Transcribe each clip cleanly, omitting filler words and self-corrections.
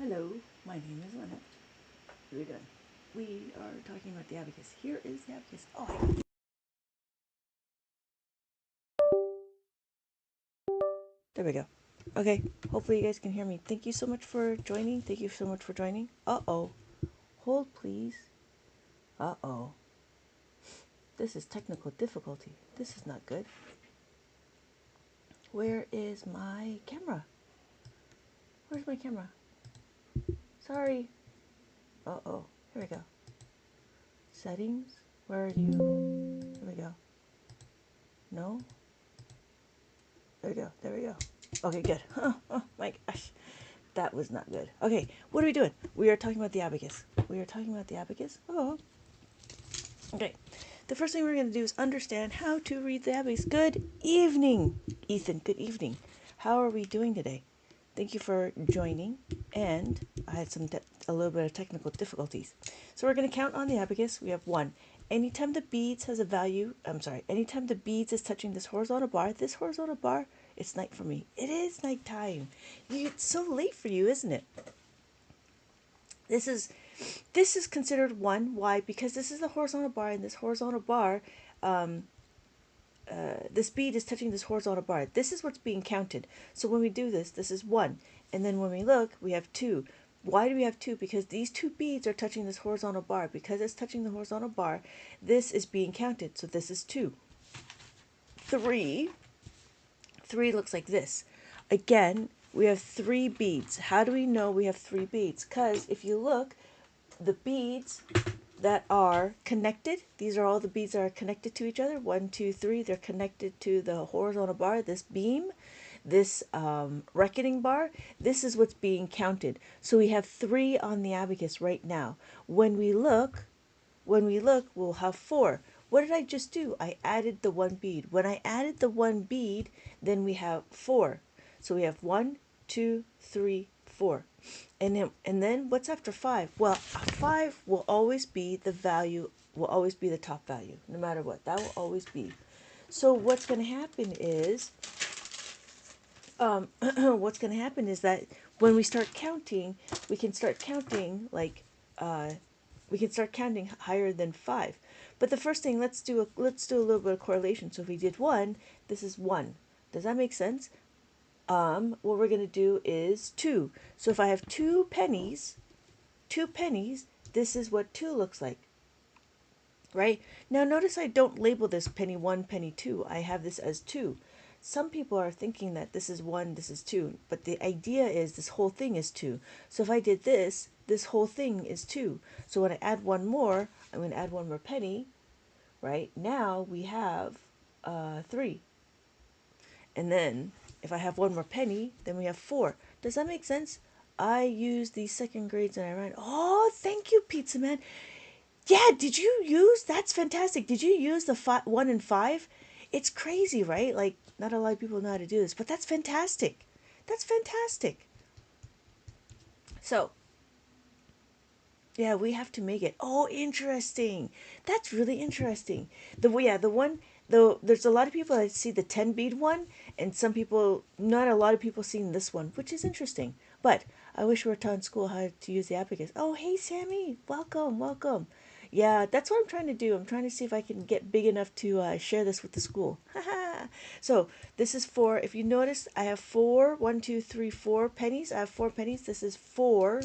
Hello, my name is Lynette. What are we doing? We are talking about the abacus. Here is the abacus. Oh, there we go. Okay, hopefully you guys can hear me. Thank you so much for joining. Thank you so much for joining. Uh-oh. Hold, please. Uh-oh. This is technical difficulty. This is not good. Where is my camera? Where's my camera? Sorry. Uh-oh. Here we go. Settings. Where are you? There we go. No? There we go. There we go. Okay, good. Oh my gosh. That was not good. Okay, what are we doing? We are talking about the abacus. We are talking about the abacus. Oh. Okay. The first thing we're going to do is understand how to read the abacus. Good evening, Ethan. Good evening. How are we doing today? Thank you for joining. And I had a little bit of technical difficulties. So we're going to count on the abacus. We have 1. Anytime the beads has a value, anytime the beads is touching this horizontal bar, it's night for me. It is nighttime. It's so late for you, isn't it? This is considered 1. Why? Because this is the horizontal bar, and this horizontal bar, this bead is touching this horizontal bar. This is what's being counted. So when we do this, this is 1. And then when we look, we have 2. Why do we have 2? Because these 2 beads are touching this horizontal bar. Because it's touching the horizontal bar, this is being counted. So this is 2. 3 looks like this. Again, we have 3 beads. How do we know we have 3 beads? Because if you look, the beads that are connected, these are all the beads that are connected to each other. 1, 2, 3, they're connected to the horizontal bar, this beam, this reckoning bar. This is what's being counted. So we have 3 on the abacus right now. When we look, we'll have 4. What did I just do? I added the 1 bead. When I added the 1 bead, then we have 4. So we have 1, 2, 3, 4. And then what's after 5? Well, 5 will always be the value, will always be the top value, no matter what. That will always be. So what's going to happen is, that when we start counting, we can start counting like, we can start counting higher than 5. But the first thing, let's do a little bit of correlation. So if we did 1, this is 1. Does that make sense? What we're going to do is 2. So if I have 2 pennies, this is what 2 looks like. Right? Now notice I don't label this penny 1, penny 2. I have this as 2. Some people are thinking that this is 1, this is 2, but the idea is this whole thing is 2. So if I did this whole thing is 2. So when I add one more, I'm going to add one more penny, right? Now we have 3. And then if I have one more penny, then we have 4. Does that make sense? I use these second grades and I ran. Oh, thank you, Pizza Man. Yeah, did you use? That's fantastic. Did you use the 1 and 5? It's crazy, right? Like, not a lot of people know how to do this, but that's fantastic. That's fantastic. So, yeah, we have to make it. Oh, interesting. That's really interesting. There's a lot of people that see the 10 bead one, and some people, not a lot of people seen this one, which is interesting. But I wish we were taught in school how to use the abacus. Oh, hey, Sammy. Welcome, welcome. Yeah, that's what I'm trying to do. I'm trying to see if I can get big enough to share this with the school. So this is 4. If you notice, I have 4, 1, 2, 3, 4 pennies. I have 4 pennies. This is 4.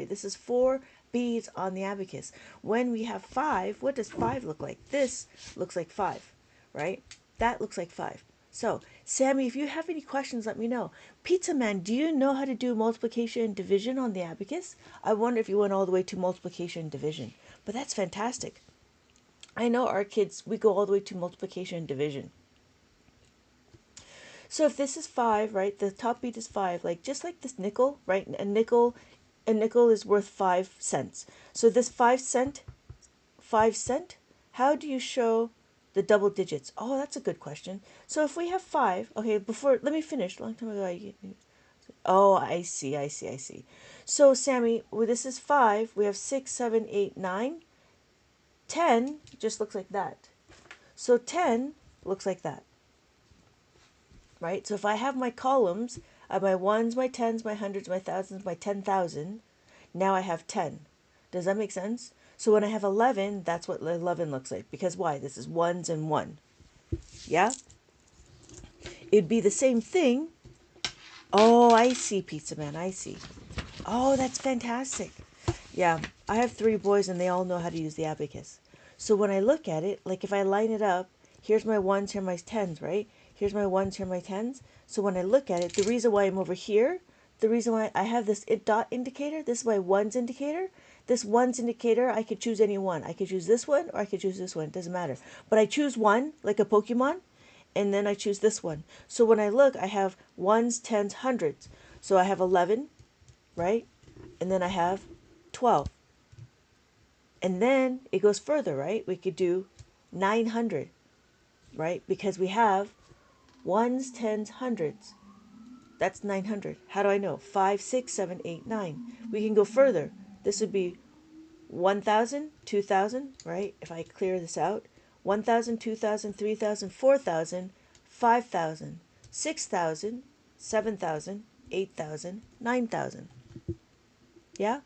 This is 4 beads on the abacus. When we have 5, what does 5 look like? This looks like 5, right? That looks like 5. So, Sammy, if you have any questions, let me know. Pizza Man, do you know how to do multiplication and division on the abacus? I wonder if you went all the way to multiplication and division. But that's fantastic. I know our kids, we go all the way to multiplication and division. So if this is 5, right, the top bead is 5, like just like this nickel, right? A nickel is worth 5 cents. So this 5 cent, how do you show the double digits? Oh, that's a good question. So if we have 5, okay, let me finish. Long time ago, oh, I see. So Sammy, well, this is 5. We have 6, 7, 8, 9. 10 just looks like that. So 10 looks like that. Right? So if I have my columns, I have my ones, my tens, my hundreds, my thousands, my 10,000. Now I have 10. Does that make sense? So when I have 11, that's what 11 looks like. Because why? This is ones and 1. Yeah? It'd be the same thing. Oh, I see, Pizza Man. I see. Oh, that's fantastic. Yeah, I have 3 boys and they all know how to use the abacus. So when I look at it, like if I line it up, here's my ones, here my tens, right? Here's my ones, here my tens. So when I look at it, the reason why I'm over here, the reason why I have this dot indicator, this is my ones indicator. This ones indicator, I could choose any one. I could choose this one or I could choose this one. It doesn't matter. But I choose one, like a Pokemon, and then I choose this one. So when I look, I have ones, tens, hundreds. So I have 11, right? And then I have 12. And then it goes further, right? We could do 900, right? Because we have ones, tens, hundreds. That's 900. How do I know? 5, 6, 7, 8, 9. We can go further. This would be 1,000, 2,000, right? If I clear this out, 1,000, 2,000, 3,000, 4,000, 5,000, 6,000, 7,000, 8,000, 9,000. Yeah?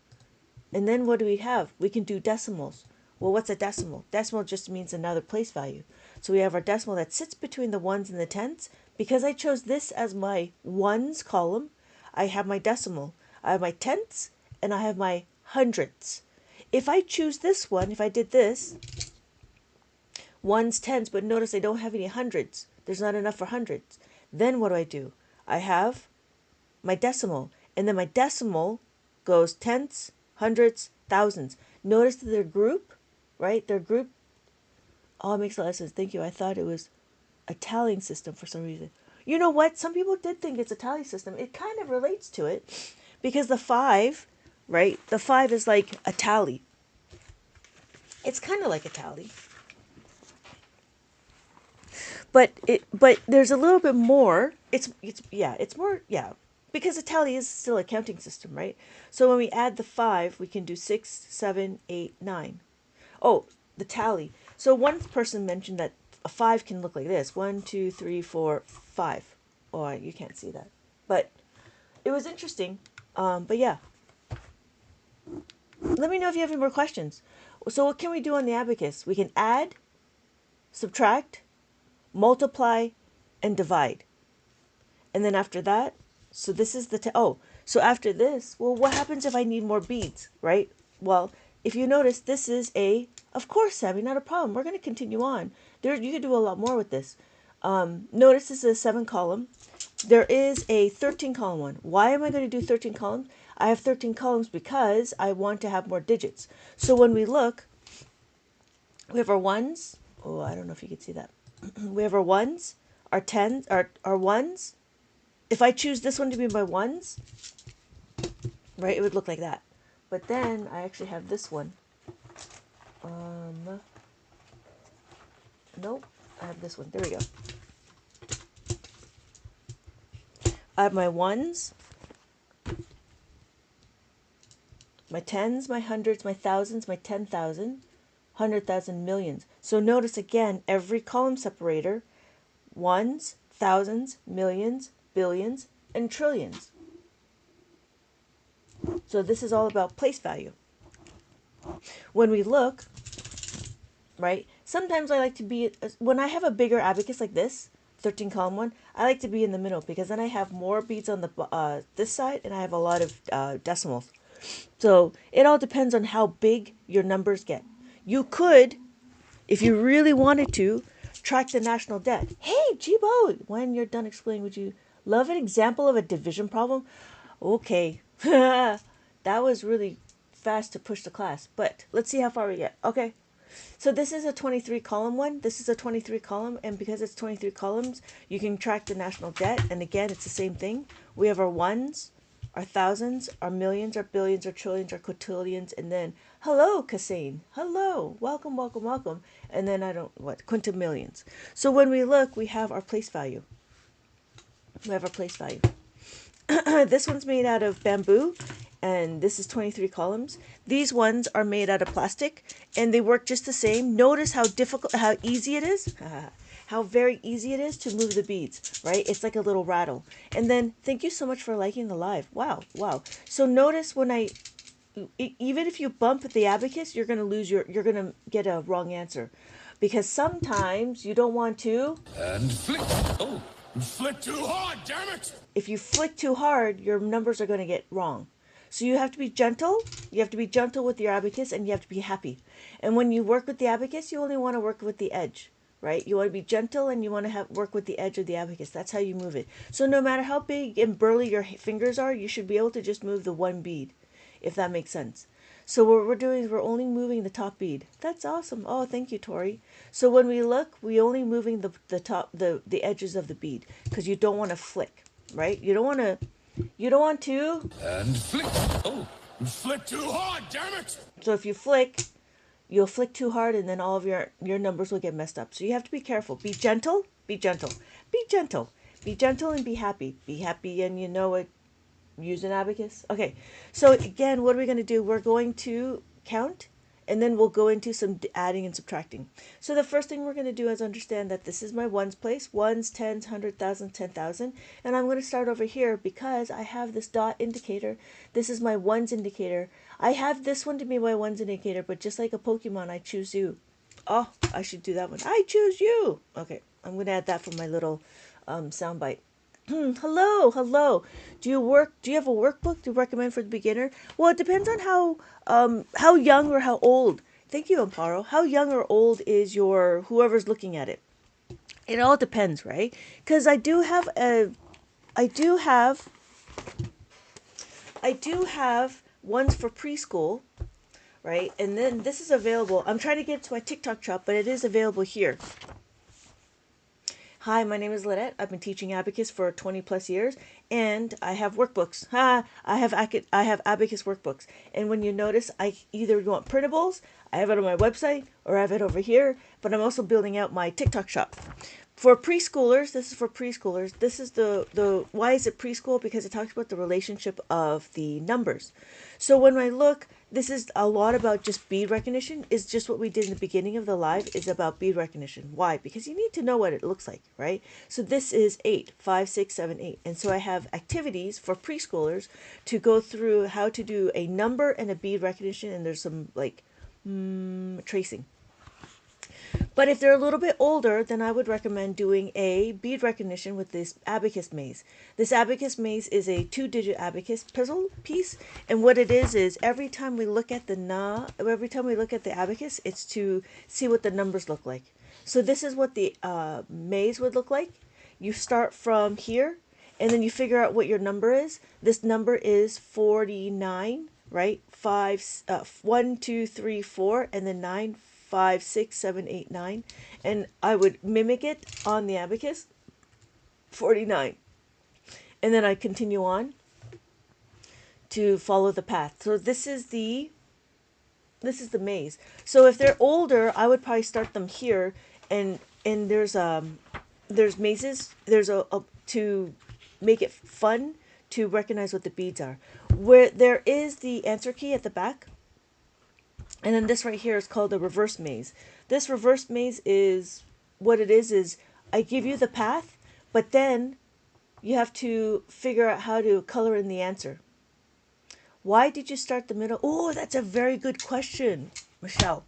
And then what do we have? We can do decimals. Well, what's a decimal? Decimal just means another place value. So we have our decimal that sits between the ones and the tens. Because I chose this as my ones column, I have my decimal. I have my tenths and I have my hundredths. If I choose this one, if I did this, ones, tens, but notice I don't have any hundreds. There's not enough for hundreds. Then what do? I have my decimal. And then my decimal goes tenths, hundreds, thousands. Notice that they're group, right? They're group. Oh, it makes a lot of sense. Thank you. I thought it was a tallying system for some reason. You know what? Some people did think it's a tally system. It kind of relates to it because the 5, right? The 5 is like a tally. It's kind of like a tally. But there's a little bit more. It's more, because a tally is still a counting system, right? So when we add the 5, we can do 6, 7, 8, 9. Oh, the tally. So one person mentioned that a 5 can look like this. 1, 2, 3, 4, 5. Oh, you can't see that. But it was interesting. But yeah. Let me know if you have any more questions. So what can we do on the abacus? We can add, subtract, multiply, and divide. And then after that, so this is the, so after this, well, what happens if I need more beads, right? Well, if you notice, this is of course, Sammy, not a problem. We're going to continue on. You can do a lot more with this. Notice this is a 7 column. There is a 13 column one. Why am I going to do 13 columns? I have 13 columns because I want to have more digits. So when we look, we have our ones. Oh, I don't know if you can see that. We have our ones, our tens, our ones. If I choose this one to be my ones, right, it would look like that. But then I actually have this one. Nope, I have this one. There we go. I have my ones, my tens, my hundreds, my thousands, my 10,000, 100,000, millions. So notice again, every column separator, ones, thousands, millions, billions, and trillions. So this is all about place value. When we look, right, sometimes I like to be, when I have a bigger abacus like this, 13 column one, I like to be in the middle because then I have more beads on the this side and I have a lot of decimals. So it all depends on how big your numbers get. You could, if you really wanted to, track the national debt. Hey, Jibo, when you're done explaining, would you love an example of a division problem? Okay. That was really fast to push the class, but let's see how far we get. Okay. So this is a 23 column one. This is a 23 column, and because it's 23 columns, you can track the national debt. And again, it's the same thing. We have our ones, our thousands, our millions, our billions, our trillions, our quintillions, and then, hello, Kassane. Hello. Welcome, welcome, welcome. And then quintillions. So when we look, we have our place value. We have our place value. This one's made out of bamboo, and this is 23 columns. These ones are made out of plastic, and they work just the same. Notice how easy it is. how very easy it is to move the beads, right? It's like a little rattle. And then thank you so much for liking the live. Wow, wow. So notice when even if you bump the abacus, you're going to you're going to get a wrong answer. Because sometimes you don't want to. And flick. Oh, flick too hard, damn it! If you flick too hard, your numbers are going to get wrong. So you have to be gentle. You have to be gentle with your abacus, and you have to be happy. And when you work with the abacus, you only want to work with the edge, right? You want to be gentle, and you want to work with the edge of the abacus. That's how you move it. So no matter how big and burly your fingers are, you should be able to just move the one bead, if that makes sense. So what we're doing is we're only moving the top bead. That's awesome. Oh, thank you, Tori. So when we look, we only moving the top the edges of the bead because you don't want to flick, right? You don't want to. And flick. Oh, flick too hard, damn it! So if you flick, you'll flick too hard, and then all of your numbers will get messed up. So you have to be careful. Be gentle. Be gentle. Be gentle. Be gentle and be happy. Be happy, and you know it. Use an abacus. Okay, so again, what are we going to do? We're going to count, and then we'll go into some adding and subtracting. So the first thing we're going to do is understand that this is my ones place, ones, tens, 100,000, 10,000, and I'm going to start over here because I have this dot indicator. This is my ones indicator. I have this one to be my ones indicator, but just like a Pokemon, I choose you. Oh, I should do that one. I choose you. Okay, I'm going to add that for my little soundbite. Hello, hello. Do you have a workbook to recommend for the beginner? Well, it depends on how young or how old. Thank you, Amparo. How young or old is your whoever's looking at it? It all depends, right? Because I do have ones for preschool, right? And then this is available. I'm trying to get it to my TikTok shop, but it is available here. Hi, my name is Lynette. I've been teaching Abacus for 20 plus years, and I have workbooks. I have Abacus workbooks. And when you notice, I either want printables, I have it on my website, or I have it over here, but I'm also building out my TikTok shop. For preschoolers, this is for preschoolers. This is the why is it preschool? Because it talks about the relationship of the numbers. So when I look, this is a lot about just bead recognition. Is just what we did in the beginning of the live is about bead recognition. Why? Because you need to know what it looks like, right? So this is 8, 5, 6, 7, 8. And so I have activities for preschoolers to go through how to do a number and a bead recognition, and there's some like tracing. But if they're a little bit older, then I would recommend doing a bead recognition with this abacus maze. This abacus maze is a 2-digit abacus puzzle piece, and what it is every time we look at the abacus, it's to see what the numbers look like. So this is what the maze would look like. You start from here, and then you figure out what your number is. This number is 49, right? 1, 2, 3, 4, and then 9, 5, 6, 7, 8, 9, and I would mimic it on the abacus, 49, and then I continue on to follow the path. So this is the maze. So if they're older, I would probably start them here, and there's mazes. There's a to make it fun to recognize what the beads are. Where there is the answer key at the back. And then this right here is called a reverse maze. This reverse maze is what it is I give you the path, but then you have to figure out how to color in the answer. Why did you start the middle? Oh, that's a very good question, Michelle.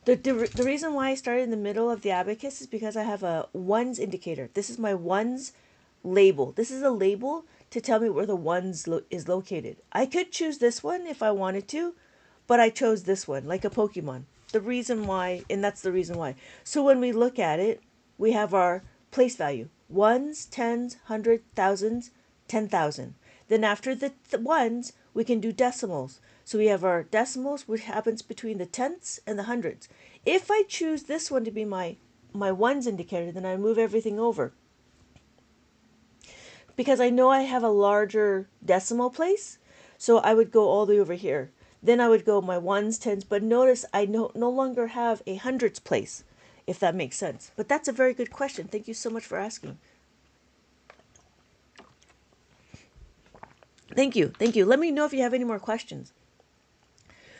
The reason why I started in the middle of the abacus is because I have a ones indicator. This is my ones label. This is a label to tell me where the ones is located. I could choose this one if I wanted to, but I chose this one, like a Pokemon. The reason why, and that's the reason why. So when we look at it, we have our place value. Ones, tens, 100, thousands, 10,000. Then after the ones, we can do decimals. So we have our decimals, which happens between the tenths and the hundreds. If I choose this one to be my ones indicator, then I move everything over. Because I know I have a larger decimal place, so I would go all the way over here. Then I would go my ones, tens, but notice I no longer have a hundreds place, if that makes sense. But that's a very good question. Thank you so much for asking. Thank you. Thank you. Let me know if you have any more questions.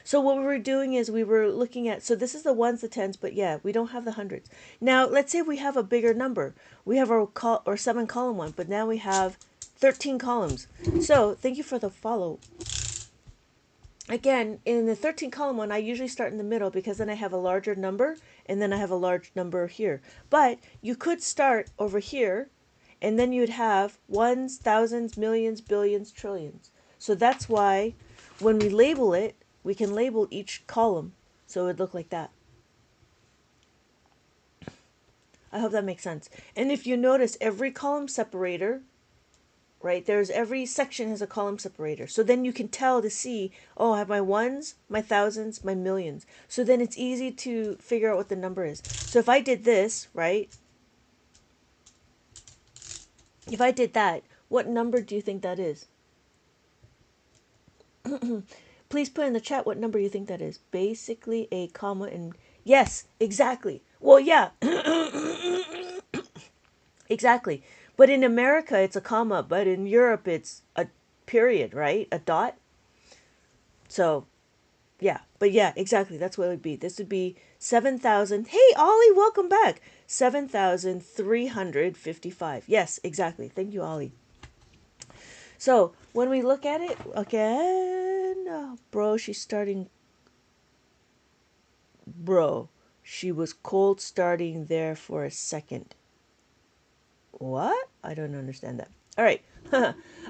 So what we were doing is we were looking at, so this is the ones, the tens, but yeah, we don't have the hundreds. Now, let's say we have a bigger number. We have our 7 column one, but now we have 13 columns. So thank you for the follow. Again, in the 13 column one, I usually start in the middle because then I have a larger number and then I have a large number here. But you could start over here and then you'd have ones, thousands, millions, billions, trillions. So that's why when we label it, we can label each column so it would look like that. I hope that makes sense. And if you notice, every column separator, right, every section has a column separator. So then you can tell to see, oh, I have my ones, my thousands, my millions. So then it's easy to figure out what the number is. So if I did this, right, if I did that, what number do you think that is? Please put in the chat what number you think that is. Basically a comma and yes, exactly. Well, yeah, exactly. But in America, it's a comma, but in Europe, it's a period, right? A dot. So, yeah. But yeah, exactly. That's what it would be. This would be 7,000. Hey, Ollie, welcome back. 7,355. Yes, exactly. Thank you, Ollie. So, when we look at it, again, oh, bro, she's starting. Bro, she was cold starting there for a second. What? I don't understand that. All right.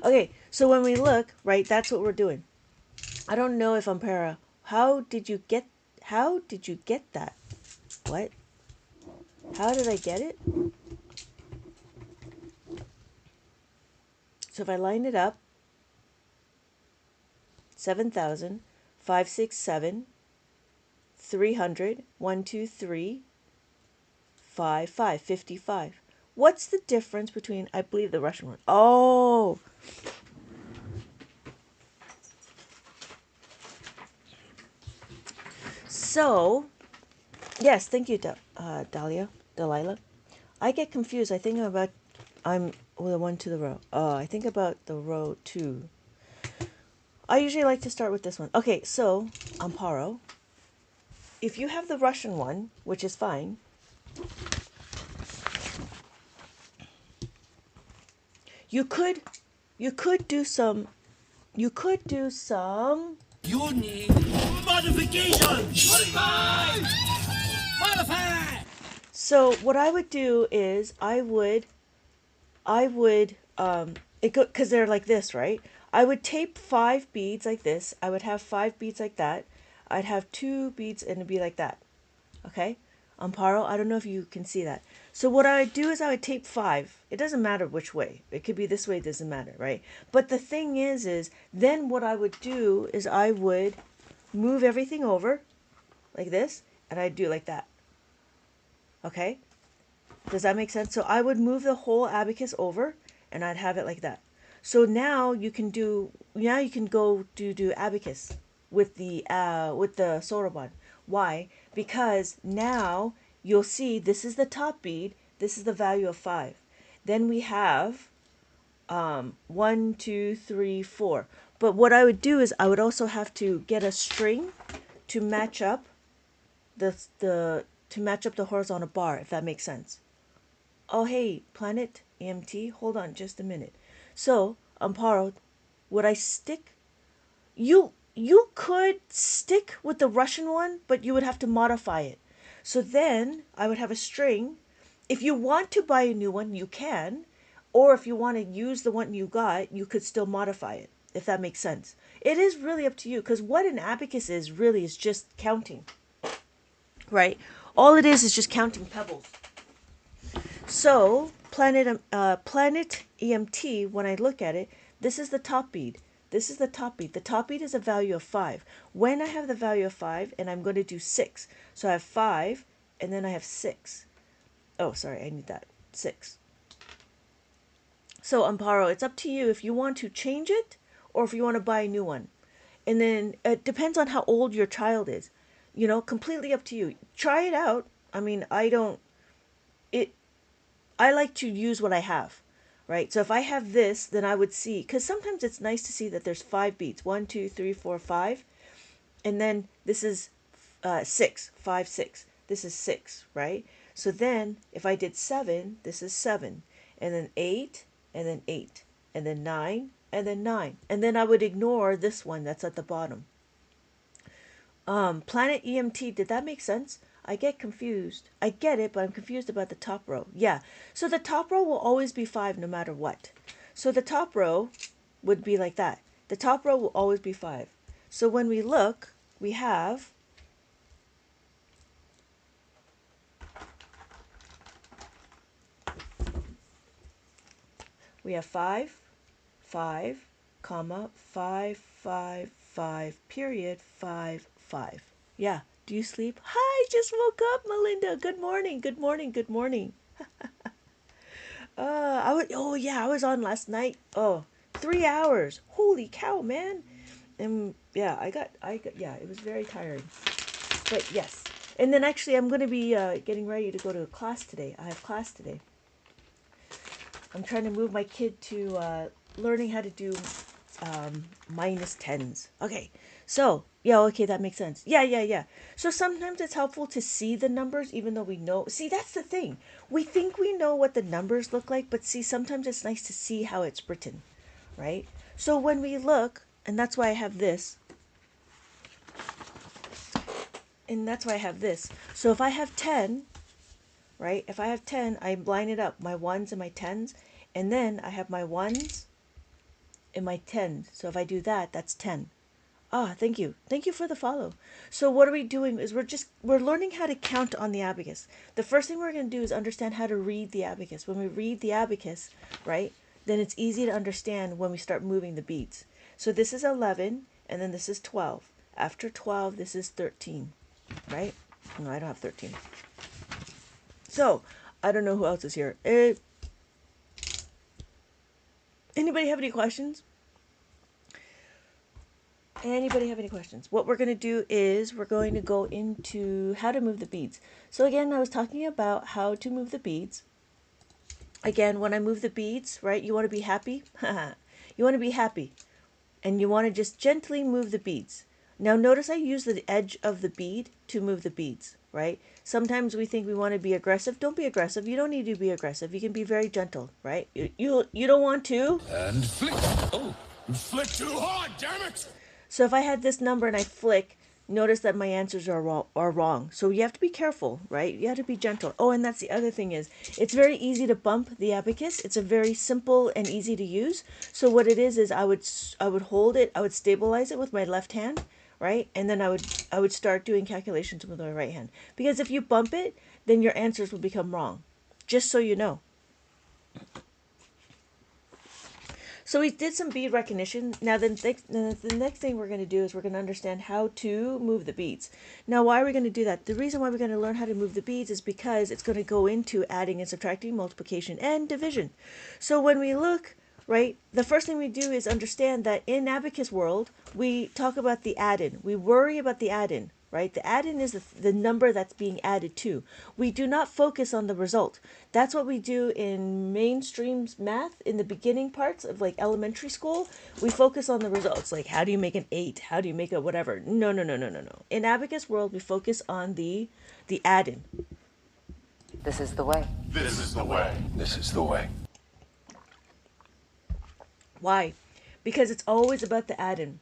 Okay, so when we look, right, that's what we're doing. I don't know if Ampera, how did you get that? What? How did I get it? So if I line it up, 7,000, 567, 300, 1, 2, 3, 5, 5, 55. What's the difference between, I believe, the Russian one? Oh, so, yes, thank you, Delilah. I get confused. I'm the one to the row. I think about the row 2. I usually like to start with this one. Okay, so, Amparo, if you have the Russian one, which is fine, you could do some, you need modification. Modify. So what I would do is because they're like this, right? I would tape 5 beads like this. I would have 5 beads like that. I'd have 2 beads and it'd be like that. Okay? Amparo, I don't know if you can see that. So what I would do is I would tape 5. It doesn't matter which way. It could be this way, it doesn't matter, right? But the thing is then what I would do is I would move everything over like this and I'd do like that. Okay? Does that make sense? So I would move the whole abacus over and I'd have it like that. So now you can go do abacus with the soroban. Why? Because now you'll see this is the top bead, this is the value of 5. Then we have 1, 2, 3, 4. But what I would do is I would also have to get a string to match up the horizontal bar, if that makes sense. Oh, hey, Planet EMT, hold on just a minute. So, Amparo, would I stick? You could stick with the Russian one, but you would have to modify it. So then I would have a string. If you want to buy a new one, you can. Or if you want to use the one you got, you could still modify it, if that makes sense. It is really up to you, because what an abacus is really is just counting, right? All it is just counting pebbles. So, Planet EMT, when I look at it, this is the top bead. This is the top bead. The top bead is a value of 5. When I have the value of 5, and I'm going to do 6. So I have 5, and then I have 6. Oh, sorry, I need that. 6. So, Amparo, it's up to you if you want to change it or if you want to buy a new one. And then it depends on how old your child is. Completely up to you. Try it out. I mean, I like to use what I have, right? So if I have this, then I would see, because sometimes it's nice to see that there's 5 beats. 1, 2, 3, 4, 5. And then this is 6, 5, 6. This is 6, right? So then if I did 7, this is 7. And then 8, and then 8. And then 9, and then 9. And then I would ignore this one that's at the bottom. Planet EMT, did that make sense? I get confused. I get it, but I'm confused about the top row. Yeah. So the top row will always be 5 no matter what. So the top row would be like that. The top row will always be 5. So when we look, we have we have 5, 5, comma, 5, 5, 5, period, 5, 5. Yeah. Do you sleep? Hi, just woke up, Melinda. Good morning. Good morning. Good morning. Oh yeah, I was on last night. Oh, 3 hours. Holy cow, man. And yeah, yeah, it was very tiring. But yes. And then actually I'm going to be getting ready to go to a class today. I have class today. I'm trying to move my kid to learning how to do minus tens. Okay. So, yeah, okay, that makes sense. Yeah. So sometimes it's helpful to see the numbers even though we know. See, that's the thing. We think we know what the numbers look like, but see, sometimes it's nice to see how it's written, right? So when we look, and that's why I have this, and that's why I have this. So if I have 10, right? If I have 10, I line it up, my ones and my tens, and then I have my ones and my tens. So if I do that, that's 10. Ah, thank you. Thank you for the follow. So what are we doing is we're learning how to count on the abacus. The first thing we're going to do is understand how to read the abacus. When we read the abacus, right, then it's easy to understand when we start moving the beads. So this is 11 and then this is 12. After 12, this is 13, right? No, I don't have 13. So, I don't know who else is here. Anybody have any questions? Anybody have any questions? What we're going to do is we're going to go into how to move the beads. So again, I was talking about how to move the beads. Again, when I move the beads, right, you want to be happy. You want to be happy. And you want to just gently move the beads. Now notice I use the edge of the bead to move the beads, right? Sometimes we think we want to be aggressive. Don't be aggressive. You don't need to be aggressive. You can be very gentle, right? You don't want to. And flick. Oh, you flick too hard, damn it! So if I had this number and I flick, notice that my answers are wrong. So you have to be careful, right? You have to be gentle. Oh, and that's the other thing is, it's very easy to bump the abacus. It's a very simple and easy to use. So what it is I would hold it, I would stabilize it with my left hand, right? And then I would start doing calculations with my right hand. Because if you bump it, then your answers will become wrong. Just so you know. So we did some bead recognition. Now the next thing we're going to do is we're going to understand how to move the beads. Now why are we going to do that? The reason why we're going to learn how to move the beads is because it's going to go into adding and subtracting, multiplication, and division. So when we look, right, the first thing we do is understand that in abacus world, we talk about the add-in. We worry about the add-in. Right? The add-in is the number that's being added to. We do not focus on the result. That's what we do in mainstream math in the beginning parts of like elementary school. We focus on the results. Like how do you make an 8? How do you make a whatever? No. In abacus world, we focus on the add-in. This is the way. This is the way. This is the way. Why? Because it's always about the add-in.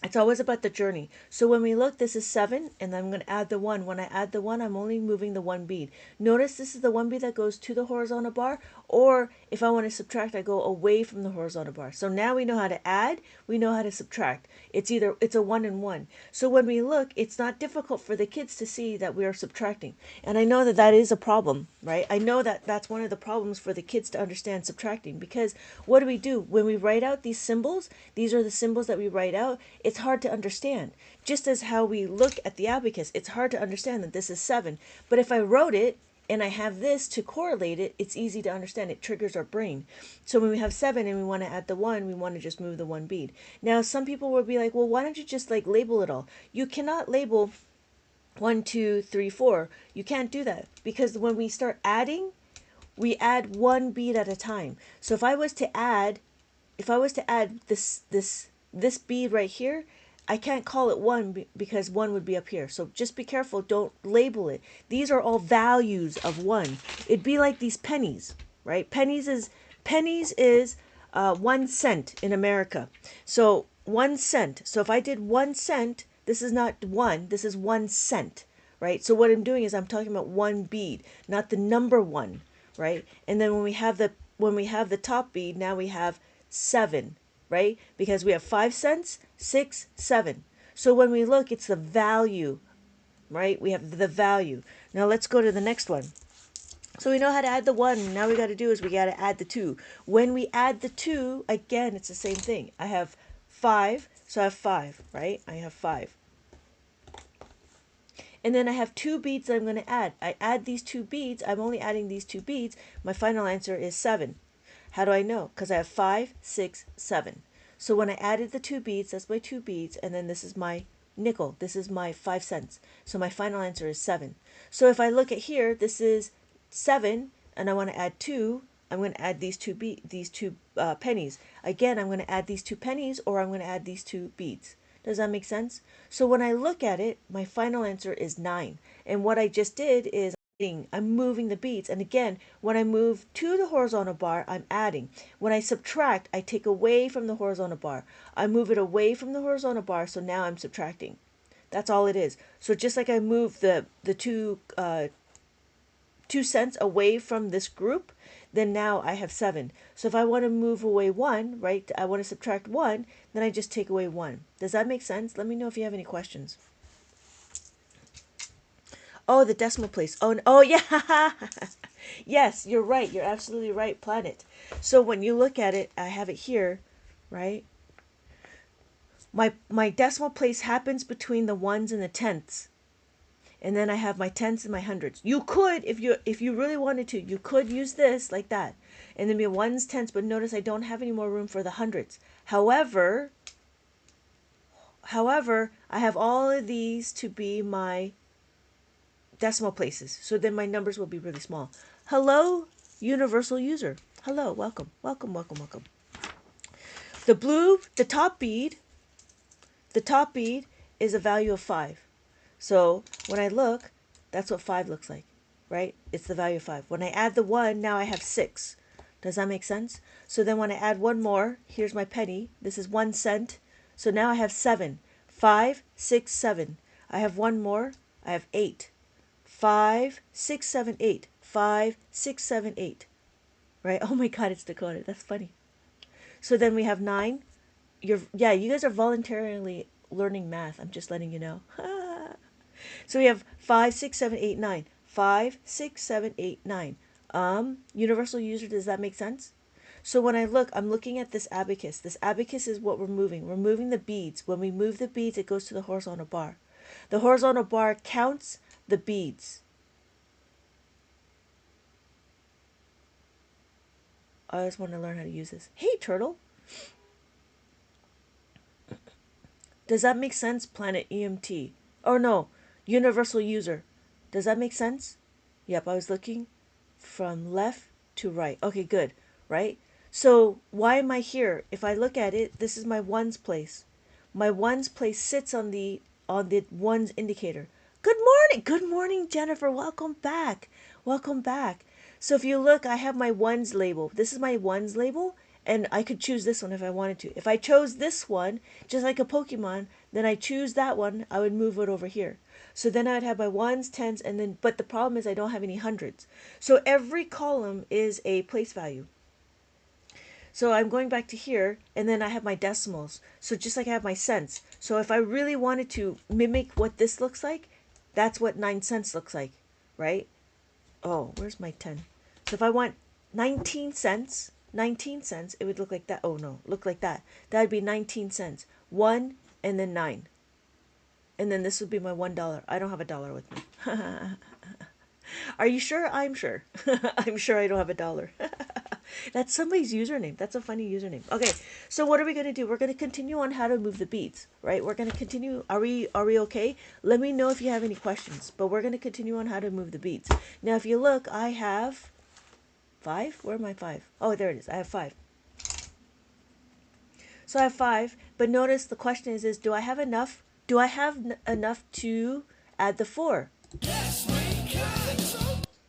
It's always about the journey. So when we look, this is 7, and I'm going to add the 1. When I add the 1, I'm only moving the 1 bead. Notice this is the 1 bead that goes to the horizontal bar, or if I want to subtract, I go away from the horizontal bar. So now we know how to add, we know how to subtract. It's a 1 and 1. So when we look, it's not difficult for the kids to see that we are subtracting. And I know that that is a problem, right? I know that that's one of the problems for the kids to understand subtracting, because what do? When we write out these symbols, these are the symbols that we write out, it's hard to understand. Just as how we look at the abacus, it's hard to understand that this is 7. But if I wrote it and I have this to correlate it, it's easy to understand. It triggers our brain. So when we have 7 and we want to add the 1, we want to just move the 1 bead. Now, some people will be like, well, why don't you just like label it all? You cannot label 1, 2, 3, 4. You can't do that, because when we start adding, we add 1 bead at a time. So if I was to add this bead right here, I can't call it 1 because 1 would be up here. So just be careful. Don't label it. These are all values of 1. It'd be like these pennies, right? Pennies is 1 cent in America. So 1 cent. So if I did 1 cent, this is not 1. This is 1 cent, right? So what I'm doing is I'm talking about 1 bead, not the number 1, right? And then when we have the top bead, now we have 7, right? Because we have 5 cents, 6, 7. So when we look, it's the value, right? We have the value. Now let's go to the next one. So we know how to add the 1. Now we got to do is we got to add the 2. When we add the 2, again, it's the same thing. I have 5, so I have 5, right? I have 5. And then I have 2 beads that I'm going to add. I add these 2 beads. I'm only adding these 2 beads. My final answer is 7. How do I know? Because I have 5, 6, 7. So when I added the 2 beads, that's my 2 beads, and then this is my nickel. This is my 5 cents. So my final answer is 7. So if I look at here, this is 7, and I want to add 2. I'm going to add these two pennies. Again, I'm going to add these 2 pennies, or I'm going to add these 2 beads. Does that make sense? So when I look at it, my final answer is 9. And what I just did is I'm moving the beads. And again, when I move to the horizontal bar, I'm adding. When I subtract, I take away from the horizontal bar. I move it away from the horizontal bar, so now I'm subtracting. That's all it is. So just like I move the 2 cents away from this group, then now I have 7. So if I want to move away 1, right, I want to subtract 1, then I just take away 1. Does that make sense? Let me know if you have any questions. Oh, the decimal place. Oh yeah. Yes, you're right. You're absolutely right, Planet. So when you look at it, I have it here, right? My decimal place happens between the ones and the tenths. And then I have my tenths and my hundreds. You could, if you really wanted to, you could use this like that. And then be ones, tenths, but notice I don't have any more room for the hundreds. However, I have all of these to be my decimal places. So then my numbers will be really small. Hello, universal user. Hello, welcome, welcome, welcome, welcome. The top bead is a value of 5. So when I look, that's what 5 looks like, right? It's the value of 5. When I add the 1, now I have 6. Does that make sense? So then when I add one more, here's my penny. This is 1 cent. So now I have 7. 5, 6, 7. I have one more. I have 8. 5, 6, 7, 8. 5, 6, 7, 8. Right? Oh my God, it's decoded. That's funny. So then we have 9. You guys are voluntarily learning math. I'm just letting you know. So we have 5, 6, 7, 8, 9. 5, 6, 7, 8, 9. Universal user, does that make sense? So when I look, I'm looking at this abacus. This abacus is what we're moving. We're moving the beads. When we move the beads, it goes to the horizontal bar. The horizontal bar counts the beads. I just want to learn how to use this. Hey, turtle. Does that make sense, Planet EMT? Oh, no. Universal user. Does that make sense? Yep, I was looking from left to right. Okay, good. Right? So why am I here? If I look at it, this is my ones place. My ones place sits on the ones indicator. Good morning. Good morning, Jennifer. Welcome back. Welcome back. So if you look, I have my ones label. This is my ones label, and I could choose this one if I wanted to. If I chose this one, just like a Pokemon, then I choose that one, I would move it over here. So then I would have my ones, tens, and then, but the problem is I don't have any hundreds. So every column is a place value. So I'm going back to here, and then I have my decimals. So just like I have my cents. So if I really wanted to mimic what this looks like, that's what 9 cents looks like, right? Oh, where's my 10? So if I want 19 cents, it would look like that. Oh no, look like that. That would be 19 cents. 1 and then 9. And then this would be my $1. I don't have a dollar with me. Are you sure? I'm sure. I'm sure I don't have a dollar. That's somebody's username. That's a funny username. Okay, so what are we going to do? We're going to continue on how to move the beads, right? We're going to continue. Are we okay? Let me know if you have any questions, but we're going to continue on how to move the beads. Now, if you look, I have 5. Where am I 5? Oh, there it is. I have 5. So I have 5. But notice the question is do I have enough? Do I have enough to add the 4?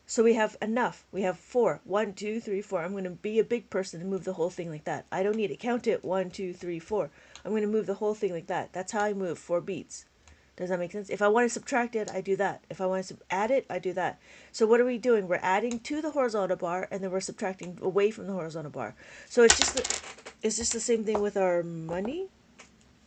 So we have enough. We have 4. 1, 2, 3, 4. I'm going to be a big person and move the whole thing like that. I don't need to count it. 1, 2, 3, 4. I'm going to move the whole thing like that. That's how I move 4 beats. Does that make sense? If I want to subtract it, I do that. If I want to add it, I do that. So what are we doing? We're adding to the horizontal bar, and then we're subtracting away from the horizontal bar. So it's just the same thing with our money,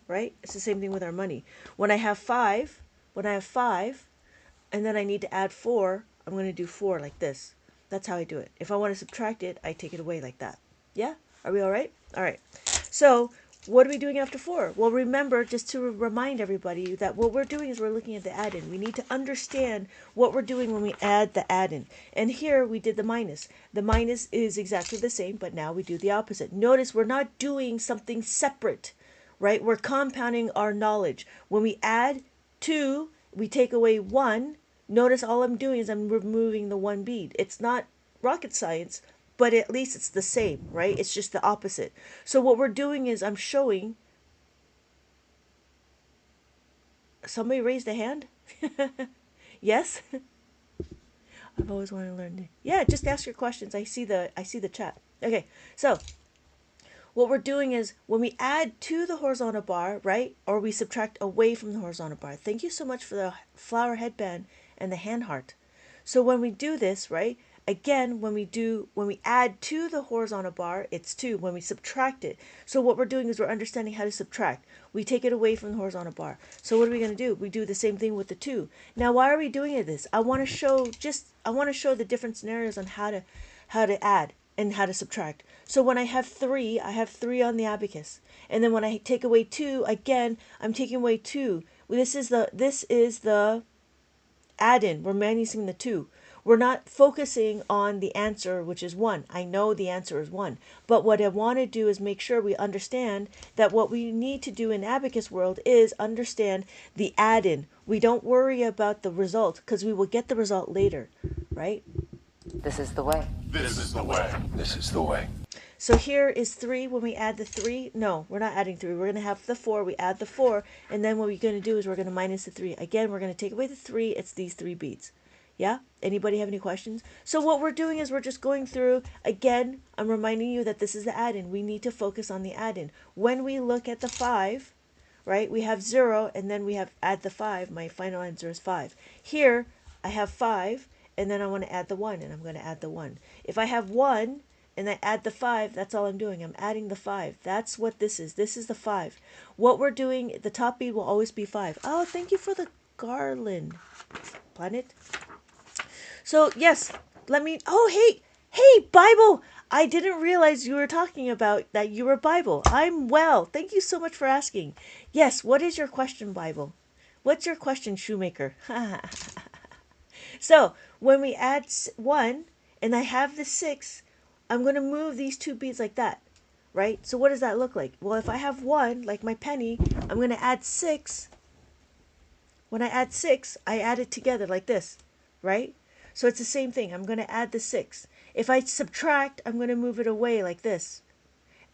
right? It's the same thing with our money. When I have 5, and then I need to add 4, I'm going to do 4 like this. That's how I do it. If I want to subtract it, I take it away like that. Yeah? Are we all right? All right. So what are we doing after 4? Well, remember, just to remind everybody that what we're doing is we're looking at the add-in. We need to understand what we're doing when we add the add-in. And here we did the minus. The minus is exactly the same, but now we do the opposite. Notice we're not doing something separate, right? We're compounding our knowledge. When we add 2, we take away 1. Notice all I'm doing is I'm removing the 1 bead. It's not rocket science, but at least it's the same, right? It's just the opposite. So what we're doing is I'm showing. Somebody raised a hand? Yes? I've always wanted to learn. Yeah, just ask your questions. I see the chat. Okay, so what we're doing is when we add to the horizontal bar, right, or we subtract away from the horizontal bar. Thank you so much for the flower headband and the hand heart. So when we do this, right, again, when we add to the horizontal bar, it's 2. When we subtract it, so what we're doing is we're understanding how to subtract. We take it away from the horizontal bar. So what are we going to do? We do the same thing with the 2. Now, why are we doing this? I want to show the different scenarios on how to add and how to subtract. So when I have 3, I have 3 on the abacus. And then when I take away 2, again, I'm taking away 2. This is the add-in. We're minusing the 2. We're not focusing on the answer, which is 1. I know the answer is 1. But what I want to do is make sure we understand that what we need to do in Abacus world is understand the add-in. We don't worry about the result because we will get the result later, right? This is the way. This is the way. This is the way. So here is 3. When we add the 3, no, we're not adding 3. We're going to have the 4. We add the 4. And then what we're going to do is we're going to minus the 3. Again, we're going to take away the 3. It's these 3 beads. Yeah? Anybody have any questions? So what we're doing is we're just going through, again, I'm reminding you that this is the add-in. We need to focus on the add-in. When we look at the 5, right, we have 0, and then we have add the 5. My final answer is 5. Here, I have 5, and then I want to add the 1, and I'm going to add the 1. If I have 1, and I add the 5, that's all I'm doing. I'm adding the 5. That's what this is. This is the 5. What we're doing, the top bead will always be 5. Oh, thank you for the garland, Planet. So, yes, hey, Bible. I didn't realize you were talking about that you were Bible. I'm well. Thank you so much for asking. Yes, what is your question, Bible? What's your question, Shoemaker? So, when we add 1, and I have the 6, I'm going to move these 2 beads like that, right? So what does that look like? Well, if I have 1, like my penny, I'm going to add 6. When I add 6, I add it together like this, right? So it's the same thing. I'm going to add the 6. If I subtract, I'm going to move it away like this.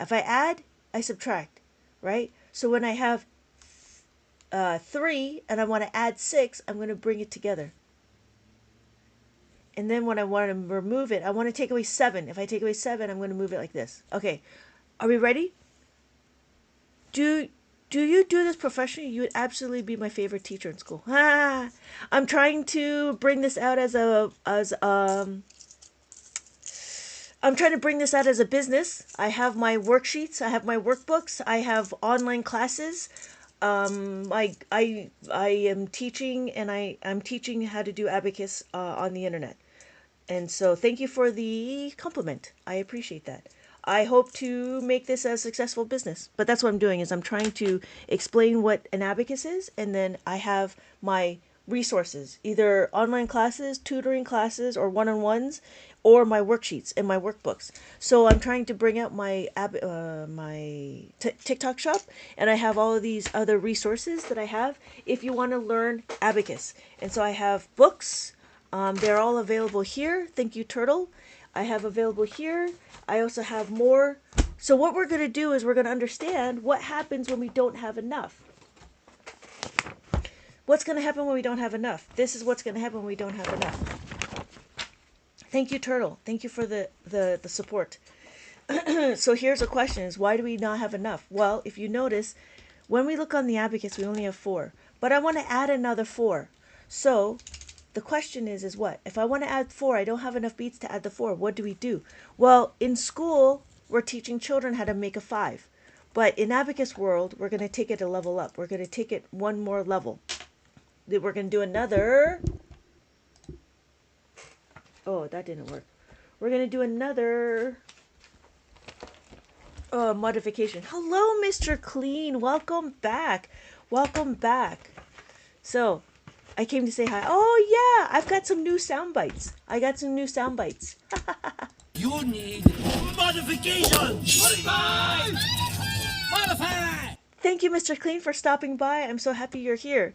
If I add, I subtract, right? So when I have 3 and I want to add 6, I'm going to bring it together. And then when I want to remove it, I want to take away 7. If I take away 7, I'm going to move it like this. Okay, are we ready? Do you do this professionally? You would absolutely be my favorite teacher in school. I'm trying to bring this out I'm trying to bring this out as a business. I have my worksheets. I have my workbooks. I have online classes. I am teaching, and I'm teaching how to do abacus on the internet. And so thank you for the compliment. I appreciate that. I hope to make this a successful business. But that's what I'm doing is I'm trying to explain what an abacus is, and then I have my resources, either online classes, tutoring classes, or one-on-ones, or my worksheets and my workbooks. So I'm trying to bring out my TikTok shop, and I have all of these other resources that I have if you want to learn abacus. And so I have books. They're all available here. Thank you, Turtle. I have available here. I also have more So what we're going to do is we're going to understand what happens when we don't have enough. What's going to happen when we don't have enough? This is what's going to happen when we don't have enough. Thank you, Turtle. Thank you for the support. So here's a question is, why do we not have enough? Well, if you notice, when we look on the abacus, we only have 4. But I want to add another 4. So the question is what? If I want to add 4, I don't have enough beats to add the 4. What do we do? Well, in school, we're teaching children how to make a 5. But in Abacus world, we're going to take it a level up. We're going to take it one more level. Then we're going to do another... Oh, that didn't work. We're going to do another... modification. Hello, Mr. Clean. Welcome back. Welcome back. So, I came to say hi. Oh, yeah. I've got some new sound bites. I got some new sound bites. You need modification. Modify. Modify. Thank you, Mr. Clean, for stopping by. I'm so happy you're here.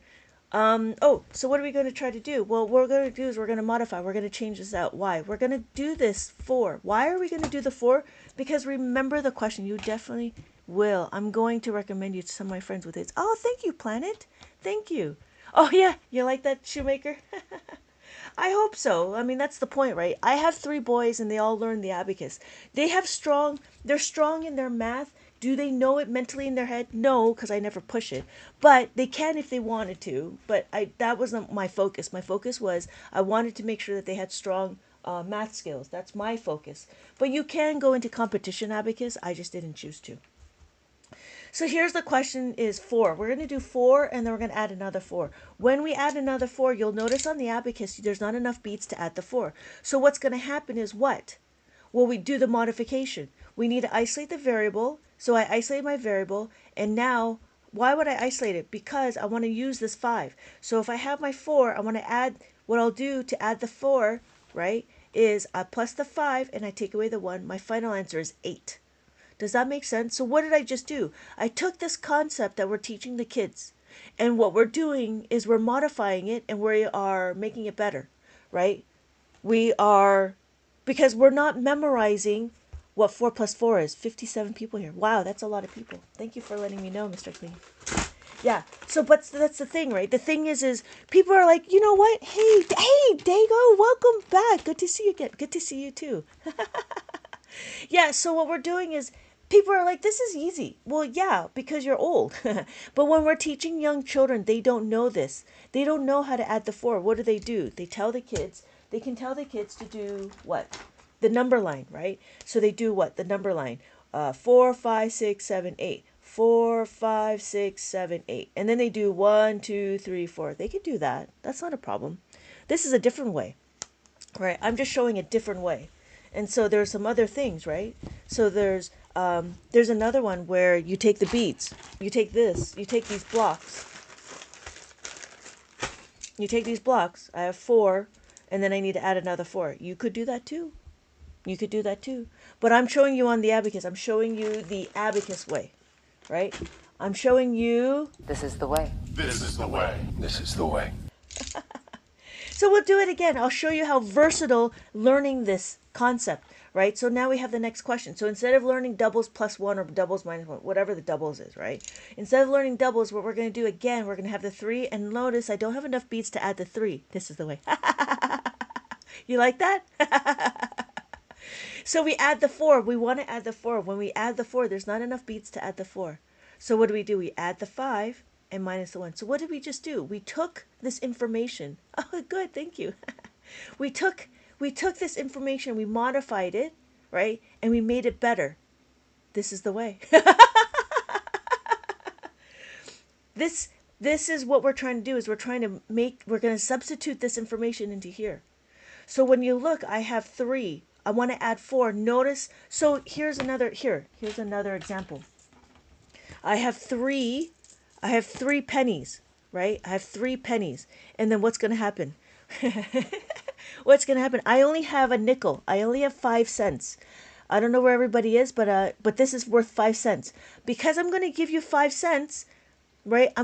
So what are we going to try to do? Well, what we're going to do is we're going to modify. We're going to change this out. Why? We're going to do this 4. Why are we going to do the 4? Because remember the question. You definitely will. I'm going to recommend you to some of my friends with it. Oh, thank you, Planet. Thank you. Oh, yeah. You like that, Shoemaker? I hope so. I mean, that's the point, right? I have 3 boys and they all learn the abacus. They're strong in their math. Do they know it mentally in their head? No, because I never push it. But they can if they wanted to. But that wasn't my focus. My focus was I wanted to make sure that they had strong math skills. That's my focus. But you can go into competition abacus. I just didn't choose to. So here's the question is 4. We're going to do 4 and then we're going to add another 4. When we add another 4, you'll notice on the abacus there's not enough beats to add the 4. So what's going to happen is what? Well, we do the modification. We need to isolate the variable. So I isolate my variable, and now, why would I isolate it? Because I want to use this 5. So if I have my 4, I want to add, what I'll do to add the 4, right, is I plus the 5, and I take away the 1. My final answer is 8. Does that make sense? So what did I just do? I took this concept that we're teaching the kids, and what we're doing is we're modifying it, and we are making it better, right? We are, because we're not memorizing what 4 plus 4 is. 57 people here. Wow, that's a lot of people. Thank you for letting me know, Mr. Clean. Yeah, so but that's the thing, right? The thing is people are like, you know what? Hey, Dago, welcome back. Good to see you again. Good to see you too. Yeah, so what we're doing is people are like, this is easy. Well, yeah, because you're old. But when we're teaching young children, they don't know this. They don't know how to add the 4. What do? They tell the kids, they can tell the kids to do what? The number line, right? So they do what? The number line. 4, 5, 6, 7, 8. 4, 5, 6, 7, 8. And then they do 1, 2, 3, 4. They can do that. That's not a problem. This is a different way, right? I'm just showing a different way. And so there's some other things, right? So there's another one where you take the beads. You take this. You take these blocks. You take these blocks. I have 4, and then I need to add another 4. You could do that too. You could do that too. But I'm showing you on the abacus. I'm showing you the abacus way, right? I'm showing you... This is the way. This is the way. This is the way. So we'll do it again. I'll show you how versatile learning this concept, right? So now we have the next question. So instead of learning doubles plus 1 or doubles minus 1, whatever the doubles is, right? Instead of learning doubles, what we're going to do again, we're going to have the 3. And notice I don't have enough beats to add the 3. This is the way. You like that? So we add the 4. We want to add the 4. When we add the 4, there's not enough beats to add the 4. So what do? We add the 5 and minus the 1. So what did we just do? We took this information. Oh, good. Thank you. We took this information, we modified it, right? And we made it better. This is the way. This is what we're trying to do is we're going to substitute this information into here. So when you look, I have 3. I want to add 4. Notice, so here's another example. I have 3 pennies, right? I have 3 pennies. And then what's going to happen? What's going to happen? I only have a nickel. I only have 5 cents. I don't know where everybody is, but this is worth 5 cents. Because I'm going to give you 5 cents, right? I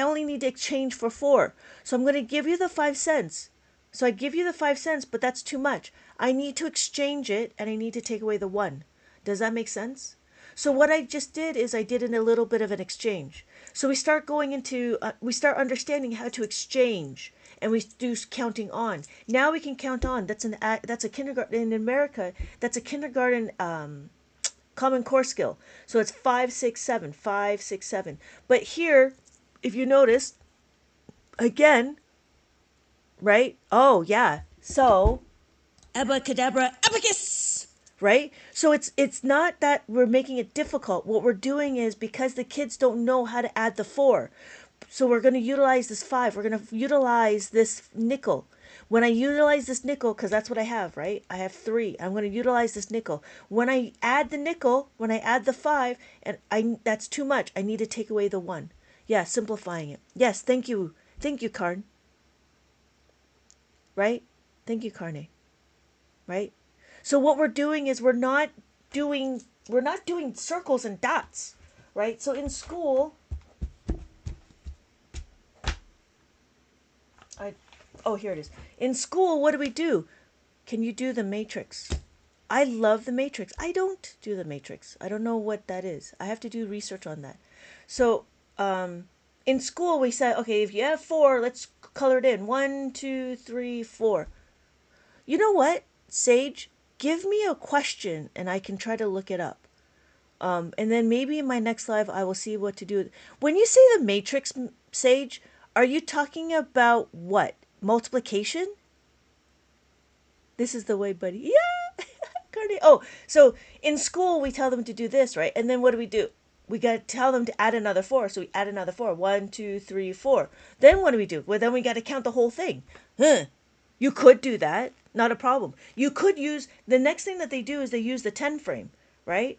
only need to exchange for 4. So I'm going to give you the 5 cents. So I give you the 5 cents, but that's too much. I need to exchange it, and I need to take away the 1. Does that make sense? So what I just did is I did in a little bit of an exchange. So we start going into, we start understanding how to exchange, and we do counting on. Now we can count on. That's a kindergarten in America. That's a kindergarten common core skill. So it's 5, 6, 7, 5, 6, 7. But here, if you notice, again, right? Oh yeah. So abacadabra, abacus, right? So it's not that we're making it difficult. What we're doing is, because the kids don't know how to add the 4, so we're going to utilize this 5. We're going to utilize this nickel. When I utilize this nickel, because that's what I have, right? I have 3. I'm going to utilize this nickel. When I add the nickel, when I add the 5, and that's too much. I need to take away the 1. Yeah, simplifying it. Yes, thank you. Thank you, Karn. Right? Thank you, Carne. Right? So what we're doing is we're not doing circles and dots, right? So in school, here it is. In school, what do we do? Can you do the matrix? I love the matrix. I don't do the matrix. I don't know what that is. I have to do research on that. So in school, we said, okay, if you have 4, let's color it in. 1, 2, 3, 4. You know what, Sage? Give me a question and I can try to look it up. And then maybe in my next live, I will see what to do. When you say the matrix, Sage, are you talking about what? Multiplication? This is the way, buddy. Yeah! Cardi. Oh, so in school, we tell them to do this, right? And then what do? We got to tell them to add another 4. So we add another 4. 1, 2, 3, 4. Then what do? Well, then we got to count the whole thing. You could do that. Not a problem. You could use, the next thing that they do is they use the 10 frame, right?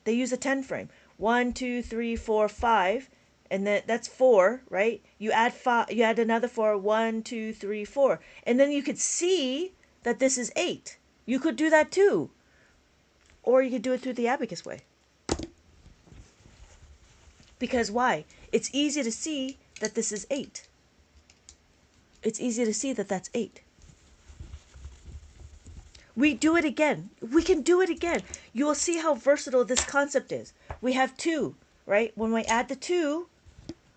They use a 10 frame. 1, 2, 3, 4, 5. And then that's 4, right? You add 5, you add another 4. 1, 2, 3, 4. And then you could see that this is 8. You could do that too. Or you could do it through the abacus way. Because why? It's easy to see that this is 8. It's easy to see that that's 8. We do it again. We can do it again. You will see how versatile this concept is. We have 2, right? When we add the 2,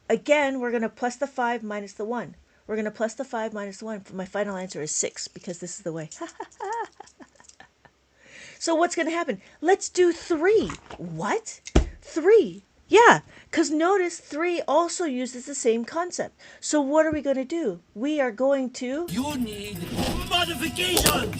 again, we're going to plus the 5 minus the 1. We're going to plus the 5 minus the 1. My final answer is 6, because this is the way. So what's going to happen? Let's do 3. What? 3. Yeah, because notice 3 also uses the same concept. So what are we going to do? We are going to... You need modification!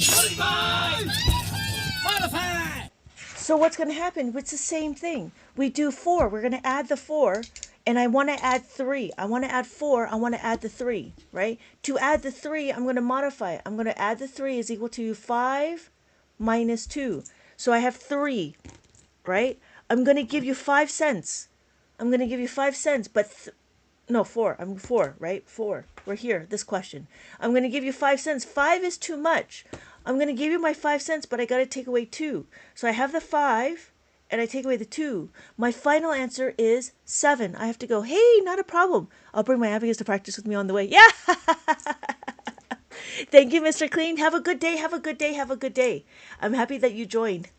Modify! So what's going to happen? It's the same thing. We do 4. We're going to add the 4. And I want to add 3. I want to add 4. I want to add the 3, right? To add the 3, I'm going to modify it. I'm going to add the 3 is equal to 5 minus 2. So I have 3, right? I'm going to give you 5 cents. I'm going to give you 5 cents, but no, 4. I'm 4, right? 4. We're here, this question. I'm going to give you 5 cents. 5 is too much. I'm going to give you my 5 cents, but I got to take away 2. So I have the 5, and I take away the 2. My final answer is 7. I have to go, hey, not a problem. I'll bring my abacus to practice with me on the way. Yeah! Thank you, Mr. Clean. Have a good day, have a good day, have a good day. I'm happy that you joined.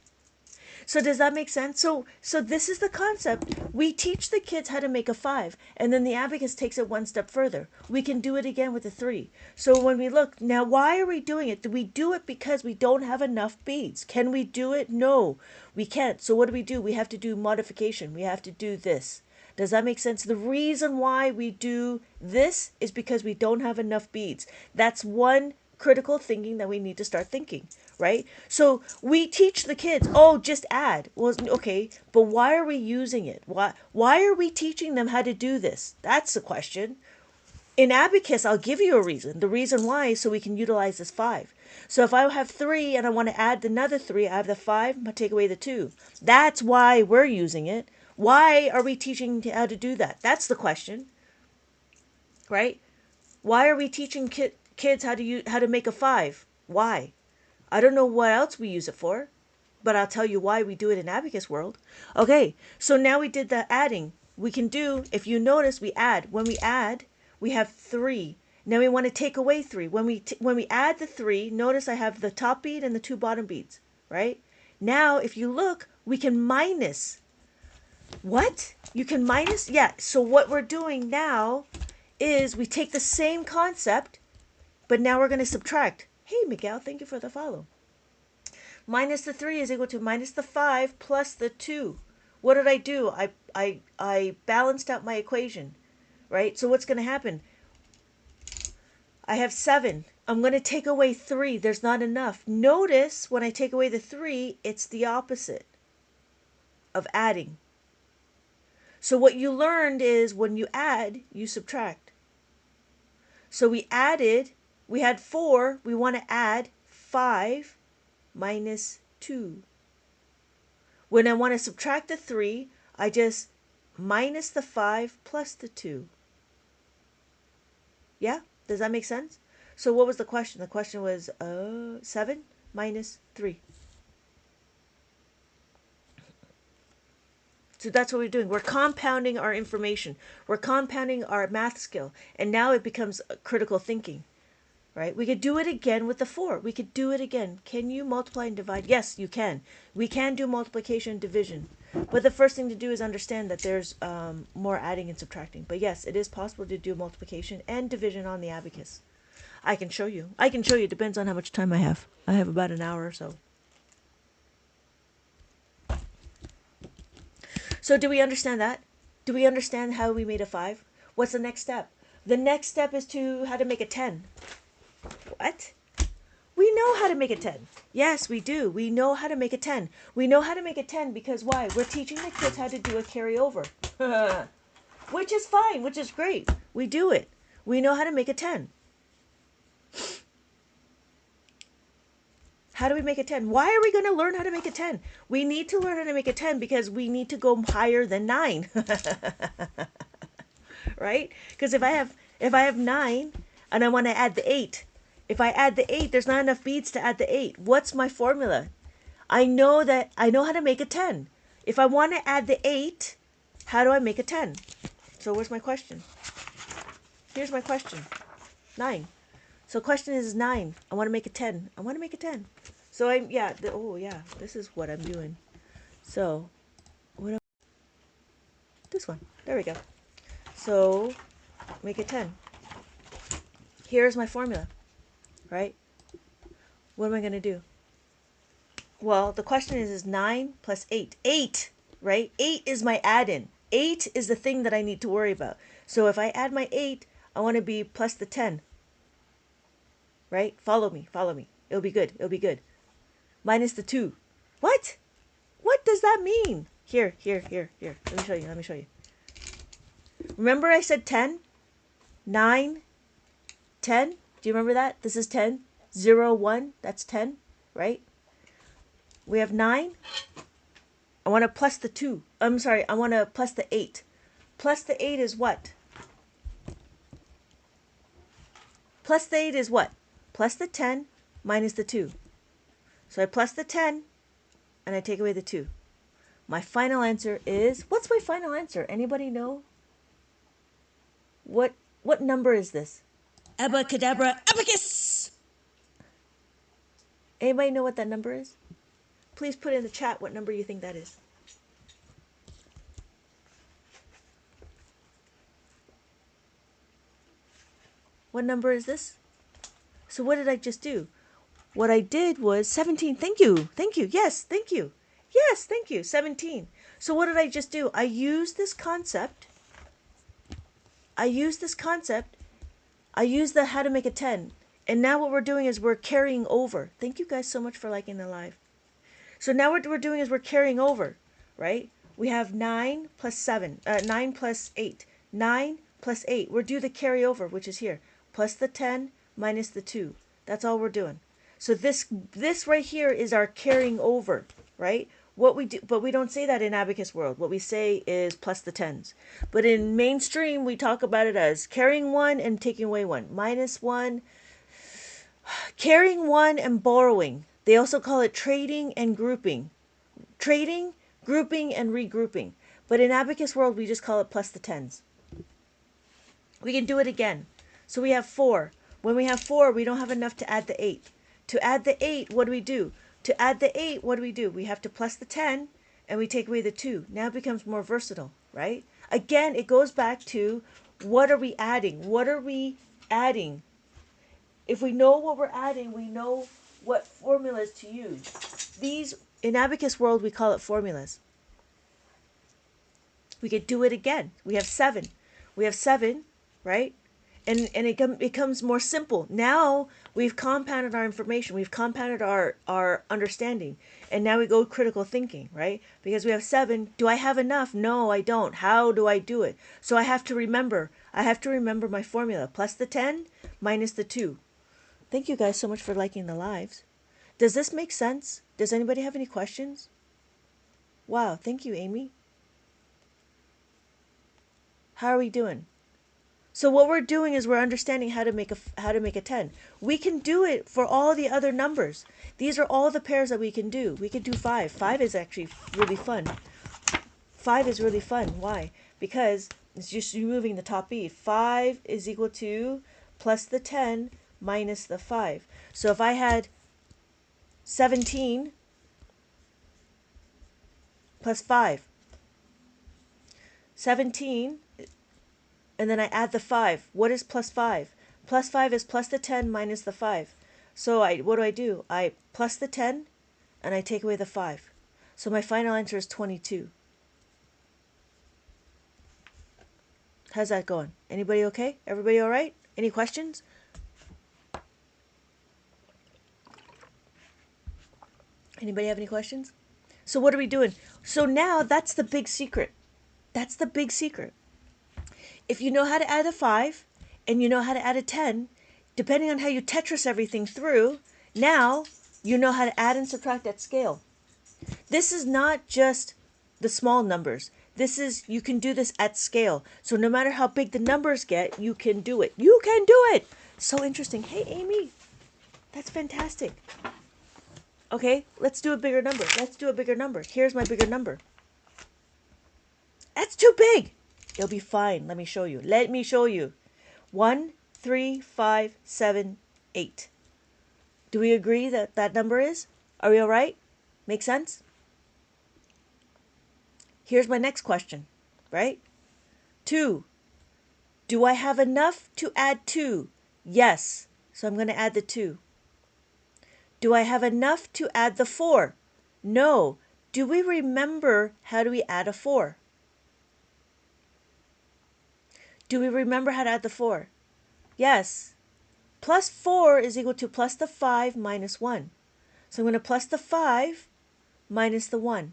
So does that make sense? So this is the concept. We teach the kids how to make a 5, and then the abacus takes it one step further. We can do it again with a 3. So when we look, now why are we doing it? Do we do it because we don't have enough beads? Can we do it? No, we can't. So what do? We have to do modification. We have to do this. Does that make sense? The reason why we do this is because we don't have enough beads. That's one critical thinking that we need to start thinking, right? So we teach the kids, oh, just add. Well, okay, but why are we using it? Why are we teaching them how to do this? That's the question. In abacus, I'll give you a reason. The reason why is so we can utilize this 5. So if I have 3 and I want to add another 3, I have the 5, I take away the 2. That's why we're using it. Why are we teaching how to do that? That's the question, right? Why are we teaching kids how to make a 5? Why? I don't know what else we use it for, but I'll tell you why we do it in abacus world. Okay, so now we did the adding. We can do, if you notice, we add. When we add, we have 3. Now we want to take away 3. When we add the 3, notice I have the top bead and the 2 bottom beads, right? Now, if you look, we can minus. What? You can minus? Yeah. So what we're doing now is we take the same concept, but now we're going to subtract. Hey, Miguel, thank you for the follow. Minus the 3 is equal to minus the 5 plus the 2. What did I do? I balanced out my equation, right? So what's going to happen? I have 7. I'm going to take away 3. There's not enough. Notice when I take away the 3, it's the opposite of adding. So what you learned is when you add, you subtract. So we added, we had 4. We want to add 5 minus 2. When I want to subtract the 3, I just minus the 5 plus the 2. Yeah? Does that make sense? So what was the question? The question was 7 minus 3. So that's what we're doing. We're compounding our information. We're compounding our math skill. And now it becomes critical thinking. Right? We could do it again with the 4. We could do it again. Can you multiply and divide? Yes, you can. We can do multiplication and division. But the first thing to do is understand that there's more adding and subtracting. But yes, it is possible to do multiplication and division on the abacus. I can show you. I can show you. It depends on how much time I have. I have about an hour or so. So do we understand that? Do we understand how we made a 5? What's the next step? The next step is to how to make a 10. What? We know how to make a 10. Yes, we do. We know how to make a 10. We know how to make a 10 because why? We're teaching the kids how to do a carryover. Which is fine, which is great. We do it. We know how to make a 10. How do we make a 10? Why are we going to learn how to make a 10? We need to learn how to make a 10 because we need to go higher than 9. Right? Because if I have 9 and I want to add the 8, if I add the 8, there's not enough beads to add the 8. What's my formula? I know how to make a 10. If I want to add the 8, how do I make a 10? So where's my question? Here's my question. 9. So question is 9. I want to make a 10. I want to make a 10. So this is what I'm doing. So this one. There we go. So make a 10. Here's my formula. Right? What am I going to do? Well, the question is 9 plus 8. 8, right? 8 is my add-in. 8 is the thing that I need to worry about. So if I add my 8, I want to be plus the 10. Right? Follow me. It'll be good. Minus the 2. What? What does that mean? Here. Let me show you. Remember I said 10? 9, 10? Do you remember that? This is 10. 0, 1. That's 10, right? We have 9. I want to plus the 2. I'm sorry. I want to plus the 8. Plus the 8 is what? Plus the 8 is what? Plus the 10 minus the 2. So I plus the 10 and I take away the 2. My final answer is, what's my final answer? Anybody know? What number is this? Abacadabra abacus! Anybody know what that number is? Please put in the chat what number you think that is. What number is this? So what did I just do? What I did was 17. Thank you. Yes, thank you. 17. So what did I just do? I used this concept. I used the how to make a 10. And now what we're doing is we're carrying over. Thank you guys so much for liking the live. So now what we're doing is we're carrying over, right? We have 9 plus 7, 9 plus 8. 9 plus 8. We're due the carryover, which is here. Plus the 10 minus the 2. That's all we're doing. So this right here is our carrying over, right? What we do, but we don't say that in Abacus world. What we say is plus the 10s. But in mainstream, we talk about it as carrying 1 and taking away 1. Minus 1. Carrying 1 and borrowing. They also call it trading and grouping. Trading, grouping, and regrouping. But in Abacus world, we just call it plus the 10s. We can do it again. So we have 4. When we have 4, we don't have enough to add the 8. To add the 8, what do? To add the 8, what do? We have to plus the 10 and we take away the 2. Now it becomes more versatile, right? Again, it goes back to what are we adding? What are we adding? If we know what we're adding, we know what formulas to use. These, in Abacus world, we call it formulas. We could do it again. We have 7. We have 7, right? And it becomes more simple. Now we've compounded our information. We've compounded our understanding. And now we go critical thinking, right? Because we have 7. Do I have enough? No, I don't. How do I do it? So I have to remember. I have to remember my formula. Plus the 10 minus the 2. Thank you guys so much for liking the lives. Does this make sense? Does anybody have any questions? Wow, thank you, Amy. How are we doing? So what we're doing is we're understanding how to make a 10. We can do it for all the other numbers. These are all the pairs that we can do. We could do 5. 5 is actually really fun. 5 is really fun. Why? Because it's just removing the top bead. 5 is equal to plus the 10 minus the 5. So if I had 17 plus 5, 17, and then I add the 5. What is plus 5? Plus 5 is plus the 10 minus the 5. So what do? I plus the 10 and I take away the 5. So my final answer is 22. How's that going? Anybody okay? Everybody all right? Any questions? Anybody have any questions? So what are we doing? So now that's the big secret. That's the big secret. If you know how to add a 5 and you know how to add a 10, depending on how you Tetris everything through, now you know how to add and subtract at scale. This is not just the small numbers. You can do this at scale. So no matter how big the numbers get, you can do it. You can do it. So interesting. Hey, Amy, that's fantastic. Okay, let's do a bigger number. Let's do a bigger number. Here's my bigger number. That's too big. It'll be fine. Let me show you. Let me show you. 1, 3, 5, 7, 8. Do we agree that that number is? Are we all right? Make sense? Here's my next question, right? 2. Do I have enough to add 2? Yes. So I'm going to add the 2. Do I have enough to add the 4? No. Do we remember how do we add a 4? Do we remember how to add the 4? Yes. Plus 4 is equal to plus the 5 minus 1. So I'm going to plus the 5 minus the 1.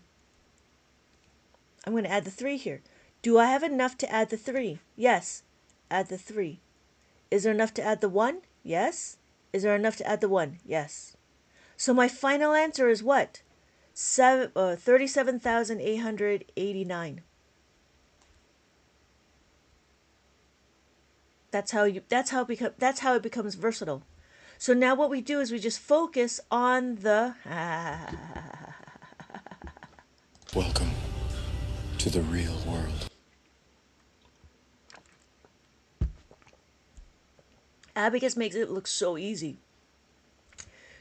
I'm going to add the 3 here. Do I have enough to add the 3? Yes. Add the 3. Is there enough to add the 1? Yes. Is there enough to add the 1? Yes. So my final answer is what? 37,889. That's how it becomes versatile. So now what we do is we just focus on the Welcome to the real world. Abacus makes it look so easy.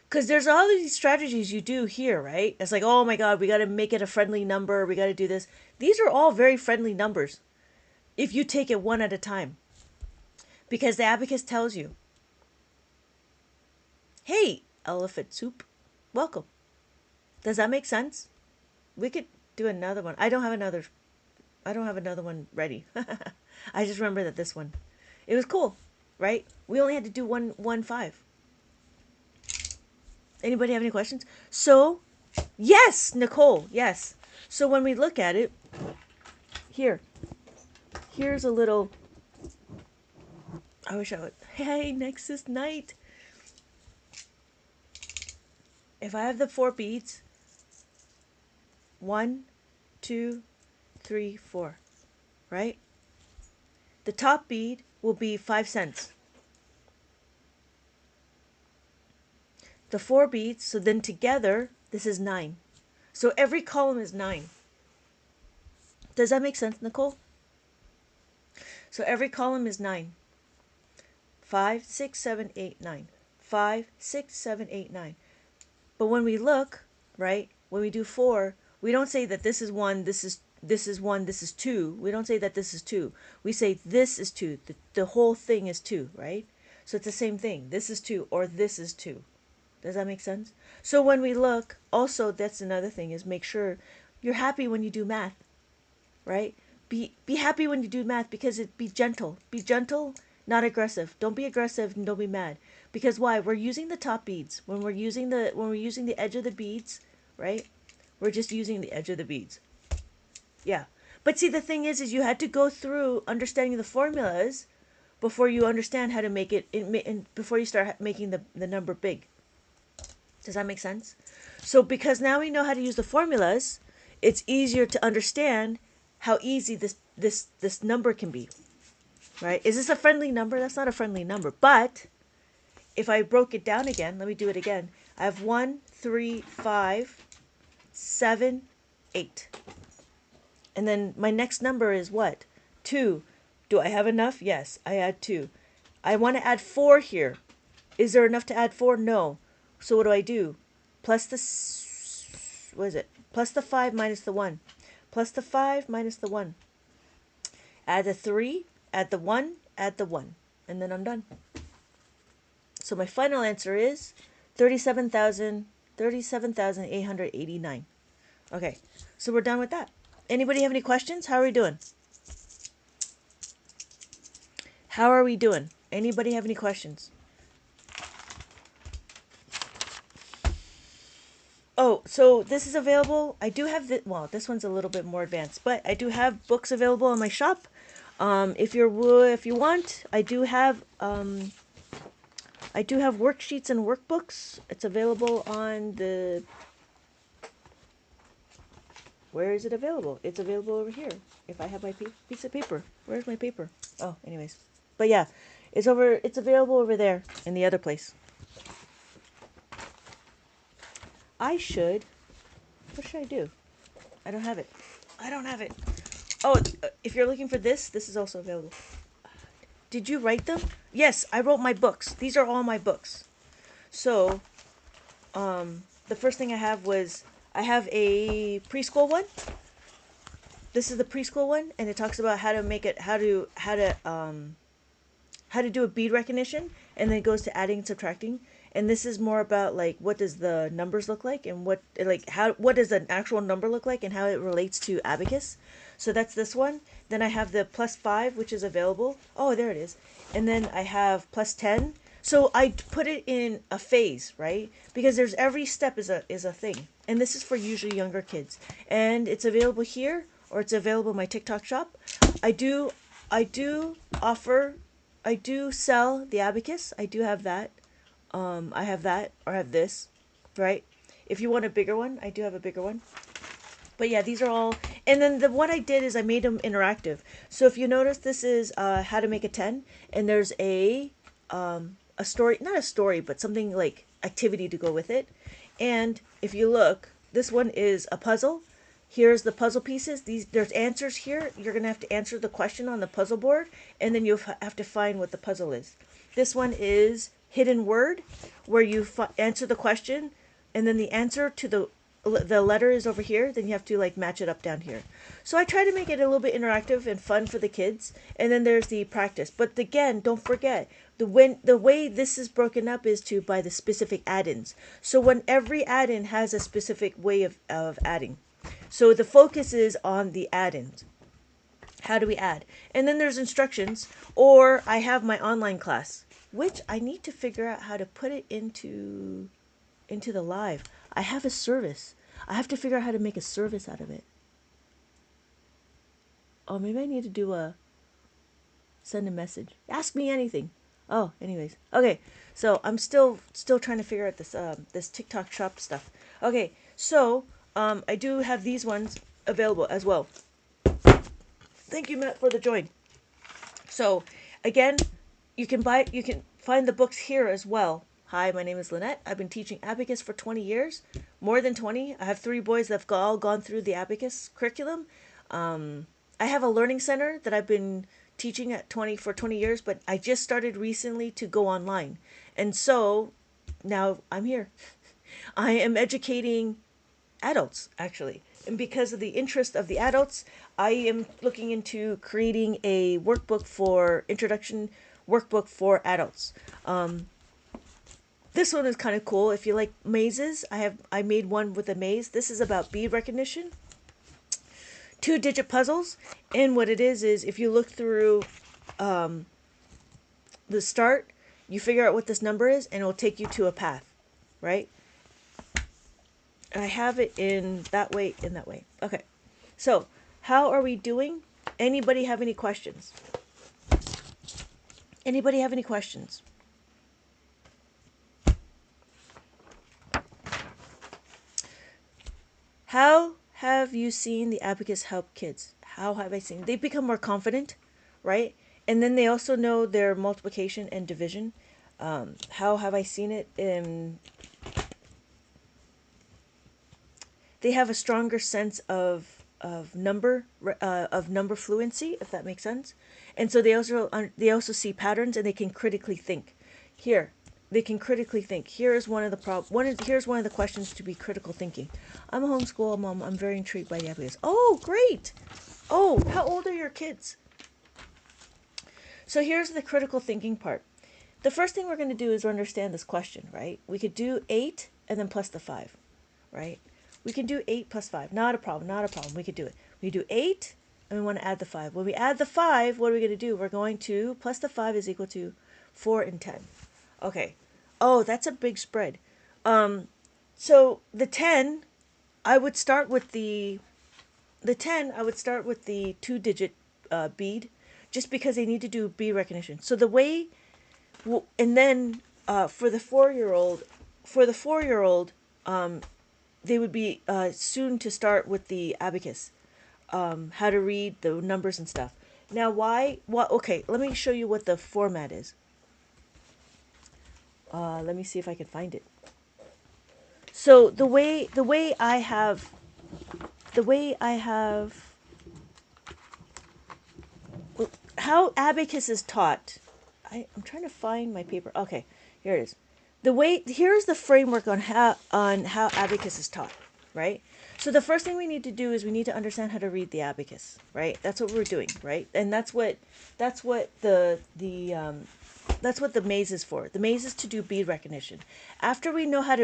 Because there's all these strategies you do here, right? It's like, oh my God, we got to make it a friendly number. We got to do this. These are all very friendly numbers if you take it one at a time. Because the abacus tells you, hey, elephant soup, welcome. Does that make sense? We could do another one. I don't have another one ready. I just remember that this one, it was cool, right? We only had to do one 5. Anybody have any questions? So, yes, Nicole, yes. So when we look at it, here's a little, I wish I would, hey, Nexus Knight. If I have the 4 beads, 1, 2, 3, 4, right? The top bead will be 5 cents. The 4 beads, so then together, this is 9. So every column is 9. Does that make sense, Nicole? So every column is 9. 5, 6, 7, 8, 9. 5, 6, 7, 8, 9. But when we look, right, when we do 4, we don't say that this is 1, this is 1, this is 2. We don't say that this is 2. We say this is 2. The whole thing is 2, right? So it's the same thing. This is 2 or this is 2. Does that make sense? So when we look, also that's another thing, is make sure you're happy when you do math, right? Be happy when you do math, because be gentle. Be gentle, not aggressive. Don't be aggressive and don't be mad. Because why? We're using the top beads. When we're using the edge of the beads, right? We're just using the edge of the beads. Yeah. But see, the thing is you had to go through understanding the formulas before you understand how to make it before you start making the number big. Does that make sense? So because now we know how to use the formulas, it's easier to understand how easy this number can be. Right? Is this a friendly number? That's not a friendly number. But if I broke it down again, let me do it again. I have 1, 3, 5, 7, 8. And then my next number is what? 2. Do I have enough? Yes, I add 2. I want to add 4 here. Is there enough to add 4? No. So what do? Plus what is it? Plus the 5 minus the 1. Plus the 5 minus the 1. Add the 3, add the 1, add the 1. And then I'm done. So my final answer is 37,889. Okay, so we're done with that. Anybody have any questions? How are we doing? How are we doing? Anybody have any questions? Oh, so this is available. I do have this one's a little bit more advanced, but I do have books available in my shop. If you want, I do have worksheets and workbooks. It's available on the. Where is it available? It's available over here. If I have my piece of paper. Where's my paper? Oh, anyways. But yeah, it's available over there in the other place. What should I do? I don't have it. Oh, if you're looking for this is also available. Did you write them? Yes, I wrote my books. These are all my books. So, the first thing I have a preschool one. This is the preschool one, and it talks about how to make it, how to do a bead recognition, and then it goes to adding and subtracting. And this is more about like what does the numbers look like, and what does an actual number look like, and how it relates to Abacus. So that's this one. Then I have the +5, which is available. Oh, there it is. And then I have +10. So I put it in a phase, right? Because there's every step is a thing, and this is for usually younger kids. And it's available here, or it's available in my TikTok shop. I do sell the Abacus. I do have that. I have that, or I have this, right? If you want a bigger one, I do have a bigger one. But yeah, these are all. And then the one I did is I made them interactive. So if you notice, this is how to make a 10, and there's a story, not a story, but something like activity to go with it. And if you look, this one is a puzzle. Here's the puzzle pieces. There's answers here. You're gonna have to answer the question on the puzzle board, and then you have to find what the puzzle is. This one is hidden word, where you answer the question, and then the answer to the letter is over here. Then you have to like match it up down here. So I try to make it a little bit interactive and fun for the kids. And then there's the practice. But again, don't forget the way this is broken up is by the specific add-ins. So when every add-in has a specific way of adding. So the focus is on the add-ins. How do we add? And then there's instructions, or I have my online class, which I need to figure out how to put it into the live. I have a service. I have to figure out how to make a service out of it. Oh, maybe I need to send a message. Ask me anything. Oh, anyways. Okay, so I'm still trying to figure out this TikTok shop stuff. Okay, so I do have these ones available as well. Thank you, Matt, for the join. So again, you can find the books here as well. Hi, my name is Lynette. I've been teaching Abacus for 20 years, more than 20. I have 3 boys that have all gone through the Abacus curriculum. I have a learning center that I've been teaching for 20 years, but I just started recently to go online. And so now I'm here. I am educating adults, actually. And because of the interest of the adults, I am looking into creating a workbook for introduction workbook for adults. This one is kind of cool. If you like mazes, I made one with a maze. This is about bead recognition, 2-digit puzzles, and what it is if you look through the start, you figure out what this number is, and it will take you to a path, right? And I have it in that way, in that way. Okay, so how are we doing? Anybody have any questions? Anybody have any questions? How have you seen the Abacus help kids? How have I seen? They become more confident, right? And then they also know their multiplication and division. How have I seen it? They have a stronger sense of number fluency, if that makes sense. And so they also see patterns, and they can critically think. Here, they can critically think. Here's one of the here's one of the questions to be critical thinking. I'm a homeschool mom. I'm very intrigued by the abacus. Oh, great! Oh, how old are your kids? So here's the critical thinking part. The first thing we're going to do is understand this question, right? We could do 8 and then plus the 5, right? We can do 8 plus 5. Not a problem, not a problem. We could do it. We do 8 and we want to add the 5. When we add the 5, what are we going to do? We're going to plus the 5 is equal to 4 and 10. Okay. Oh, that's a big spread. So the 10, I would start with the 2-digit bead, just because they need to do bead recognition. So the way, and then for the 4-year-old, they would be soon to start with the abacus, how to read the numbers and stuff. Now, why? Okay, let me show you what the format is. Let me see if I can find it. So the way I have how abacus is taught. I'm trying to find my paper. Okay, here it is. Here's the framework on how abacus is taught, right? So the first thing we need to do is we need to understand how to read the abacus, right? That's what we're doing, right? And that's what the maze is for. The maze is to do bead recognition. After we know how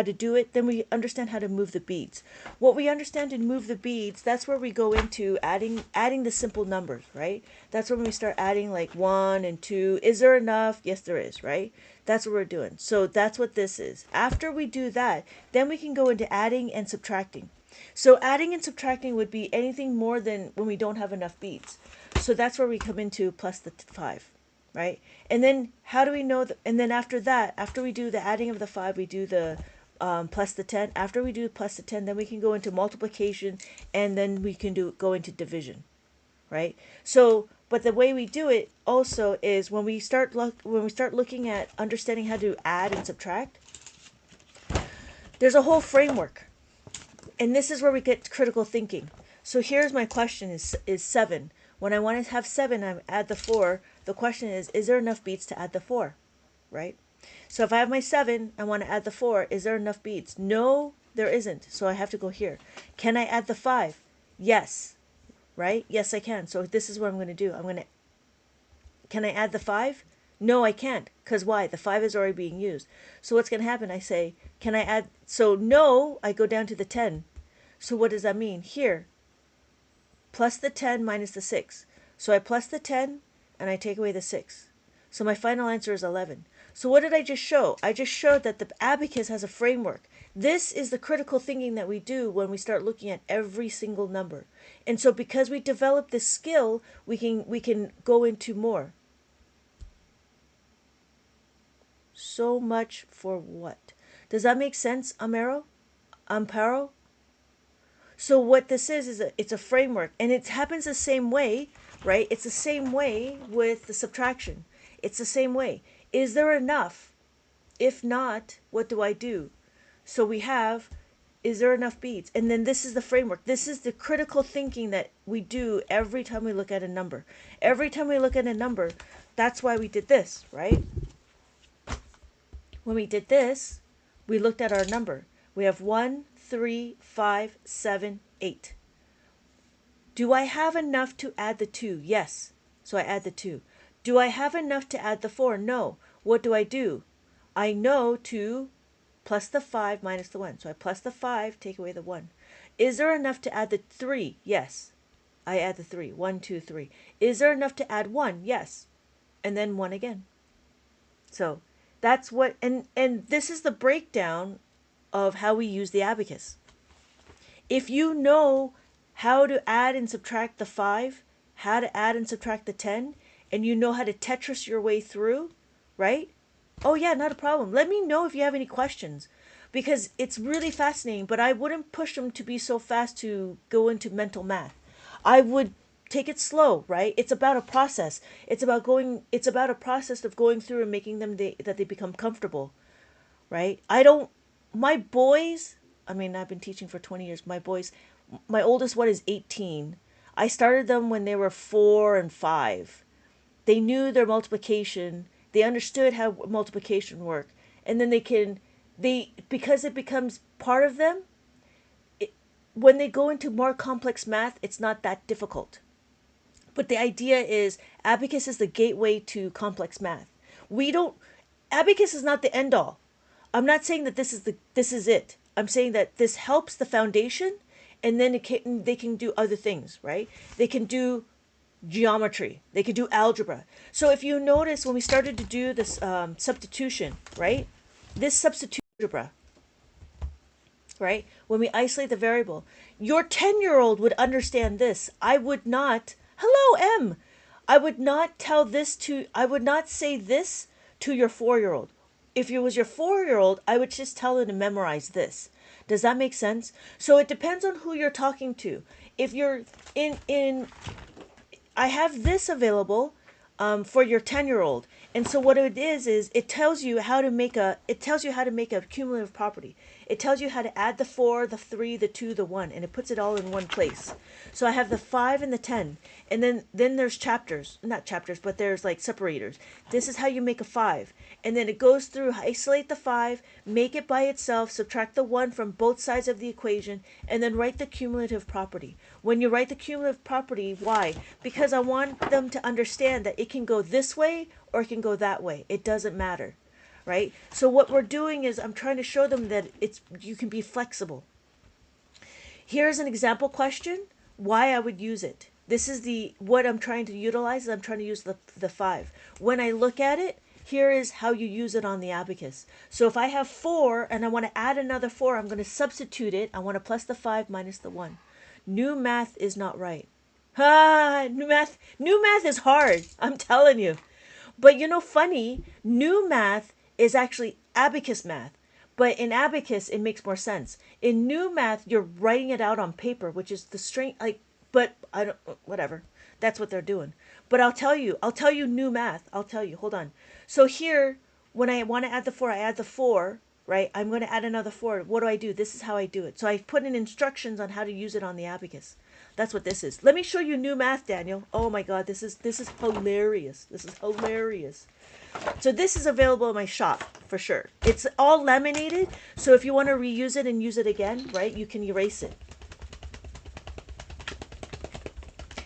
to do it, then we understand how to move the beads. What we understand to move the beads, that's where we go into adding the simple numbers, right? That's when we start adding like 1 and 2. Is there enough? Yes, there is, right? That's what we're doing. So that's what this is. After we do that, then we can go into adding and subtracting. So adding and subtracting would be anything more than when we don't have enough beads. So that's where we come into plus the 5. Right? And then how do we know and then after that, after we do the adding of the 5, we do the plus the 10. After we do plus the 10, then we can go into multiplication, and then we can go into division, right? So, but the way we do it also is when we start looking at understanding how to add and subtract, there's a whole framework. And this is where we get critical thinking. So here's my question is 7. When I want to have 7, I add the 4. The question is there enough beads to add the 4, right? So if I have my 7, I want to add the 4. Is there enough beads? No, there isn't. So I have to go here. Can I add the 5? Yes, right? Yes, I can. So this is what I'm going to do. Can I add the 5? No, I can't. Because why? The 5 is already being used. So what's going to happen? I say, can I add? So no, I go down to the 10. So what does that mean? Here, plus the 10 minus the 6. So I plus the 10 and I take away the 6. So my final answer is 11. So what did I just show? I just showed that the abacus has a framework. This is the critical thinking that we do when we start looking at every single number. And so because we develop this skill, we can go into more. So much for what? Does that make sense, Amparo? So what this is it's a framework, and it happens the same way, right? It's the same way with the subtraction. It's the same way. Is there enough? If not, what do I do? So we have, is there enough beads? And then this is the framework. This is the critical thinking that we do every time we look at a number. Every time we look at a number, that's why we did this, right? When we did this, We looked at our number. We have 1, 3, 5, 7, 8. Do I have enough to add the 2? Yes. So I add the 2. Do I have enough to add the 4? No. What do? I know to plus the 5 minus the 1. So I plus the 5, take away the 1. Is there enough to add the 3? Yes. I add the 3. 1, 2, 3. Is there enough to add 1? Yes. And then 1 again. So that's what, and this is the breakdown of how we use the abacus. If you know how to add and subtract the 5, how to add and subtract the 10, and you know how to Tetris your way through, right? Oh yeah, not a problem. Let me know if you have any questions, because it's really fascinating, but I wouldn't push them to be so fast to go into mental math. I would take it slow, right? It's about a process. It's about a process of going through and making them that they become comfortable, right? My boys, I mean, I've been teaching for 20 years. My oldest one is 18. I started them when they were 4 and 5. They knew their multiplication. They understood how multiplication worked. And then because it becomes part of them, when they go into more complex math, it's not that difficult. But the idea is abacus is the gateway to complex math. Abacus is not the end all. I'm not saying that this is it. I'm saying that this helps the foundation, and then they can do other things, right? They can do geometry. They can do algebra. So if you notice when we started to do this substitution, right? This substitution algebra, right? When we isolate the variable, your 10-year-old would understand this. I would not. Hello, M. I would not say this to your 4-year-old. If it was your 4-year-old, I would just tell them to memorize this. Does that make sense? So it depends on who you're talking to. If you're I have this available for your 10-year-old. And so what it is it tells you how to make a cumulative property. It tells you how to add the 4, the 3, the 2, the 1, and it puts it all in one place. So I have the 5 and the 10. And then there's chapters, not chapters, but there's like separators. This is how you make a 5. And then it goes through, isolate the 5, make it by itself, subtract the 1 from both sides of the equation, and then write the cumulative property. When you write the cumulative property, why? Because I want them to understand that it can go this way or it can go that way. It doesn't matter, right? So what we're doing is I'm trying to show them that you can be flexible. Here's an example question, why I would use it. This is what I'm trying to utilize. I'm trying to use the 5. When I look at it, here is how you use it on the abacus. So if I have 4 and I want to add another 4, I'm going to substitute it. I want to plus the 5 minus the 1. New math is not right. New math is hard. I'm telling you. But funny, new math is actually abacus math. But in abacus, it makes more sense. In new math, you're writing it out on paper, which is the strength, but I don't, whatever. That's what they're doing. But I'll tell you new math. Hold on. So here, when I want to add the 4, I add the 4, right? I'm going to add another 4. What do? This is how I do it. So I've put in instructions on how to use it on the abacus. That's what this is. Let me show you new math, Daniel. Oh my God, this is hilarious. This is hilarious. So this is available in my shop for sure. It's all laminated, so if you want to reuse it and use it again, right, you can erase it.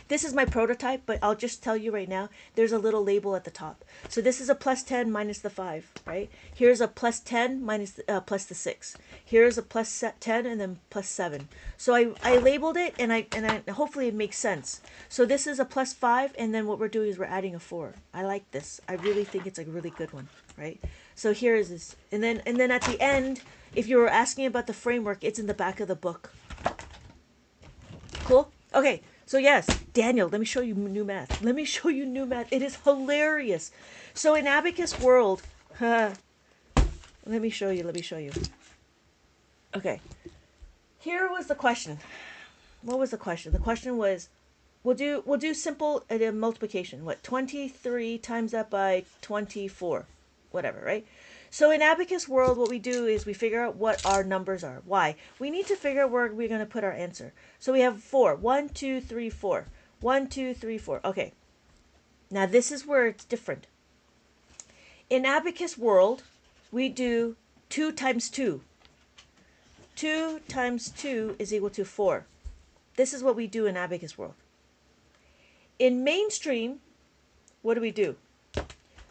This is my prototype, but I'll just tell you right now, there's a little label at the top. So this is a plus 10 minus the 5, right? Here's a plus 10 minus plus the 6. Here's a plus 10 and then plus 7. So I labeled it, and I hopefully it makes sense. So this is a plus 5, and then what we're doing is we're adding a 4. I like this. I really think it's a really good one, right? So here is this. And then at the end, if you were asking about the framework, it's in the back of the book. Cool? Okay. So yes, Daniel, let me show you new math. It is hilarious. So in Abacus World, let me show you. Okay. Here was the question. What was the question? The question was, we'll do simple multiplication. What? 23 times that by 24. Whatever, right? So in Abacus World, what we do is we figure out what our numbers are. Why? We need to figure out where we're going to put our answer. So we have 4. 1, 2, 3, 4. 1, 2, 3, 4. Okay. Now this is where it's different. In Abacus World, we do 2 times 2. 2 times 2 is equal to 4. This is what we do in Abacus world. In mainstream, what do?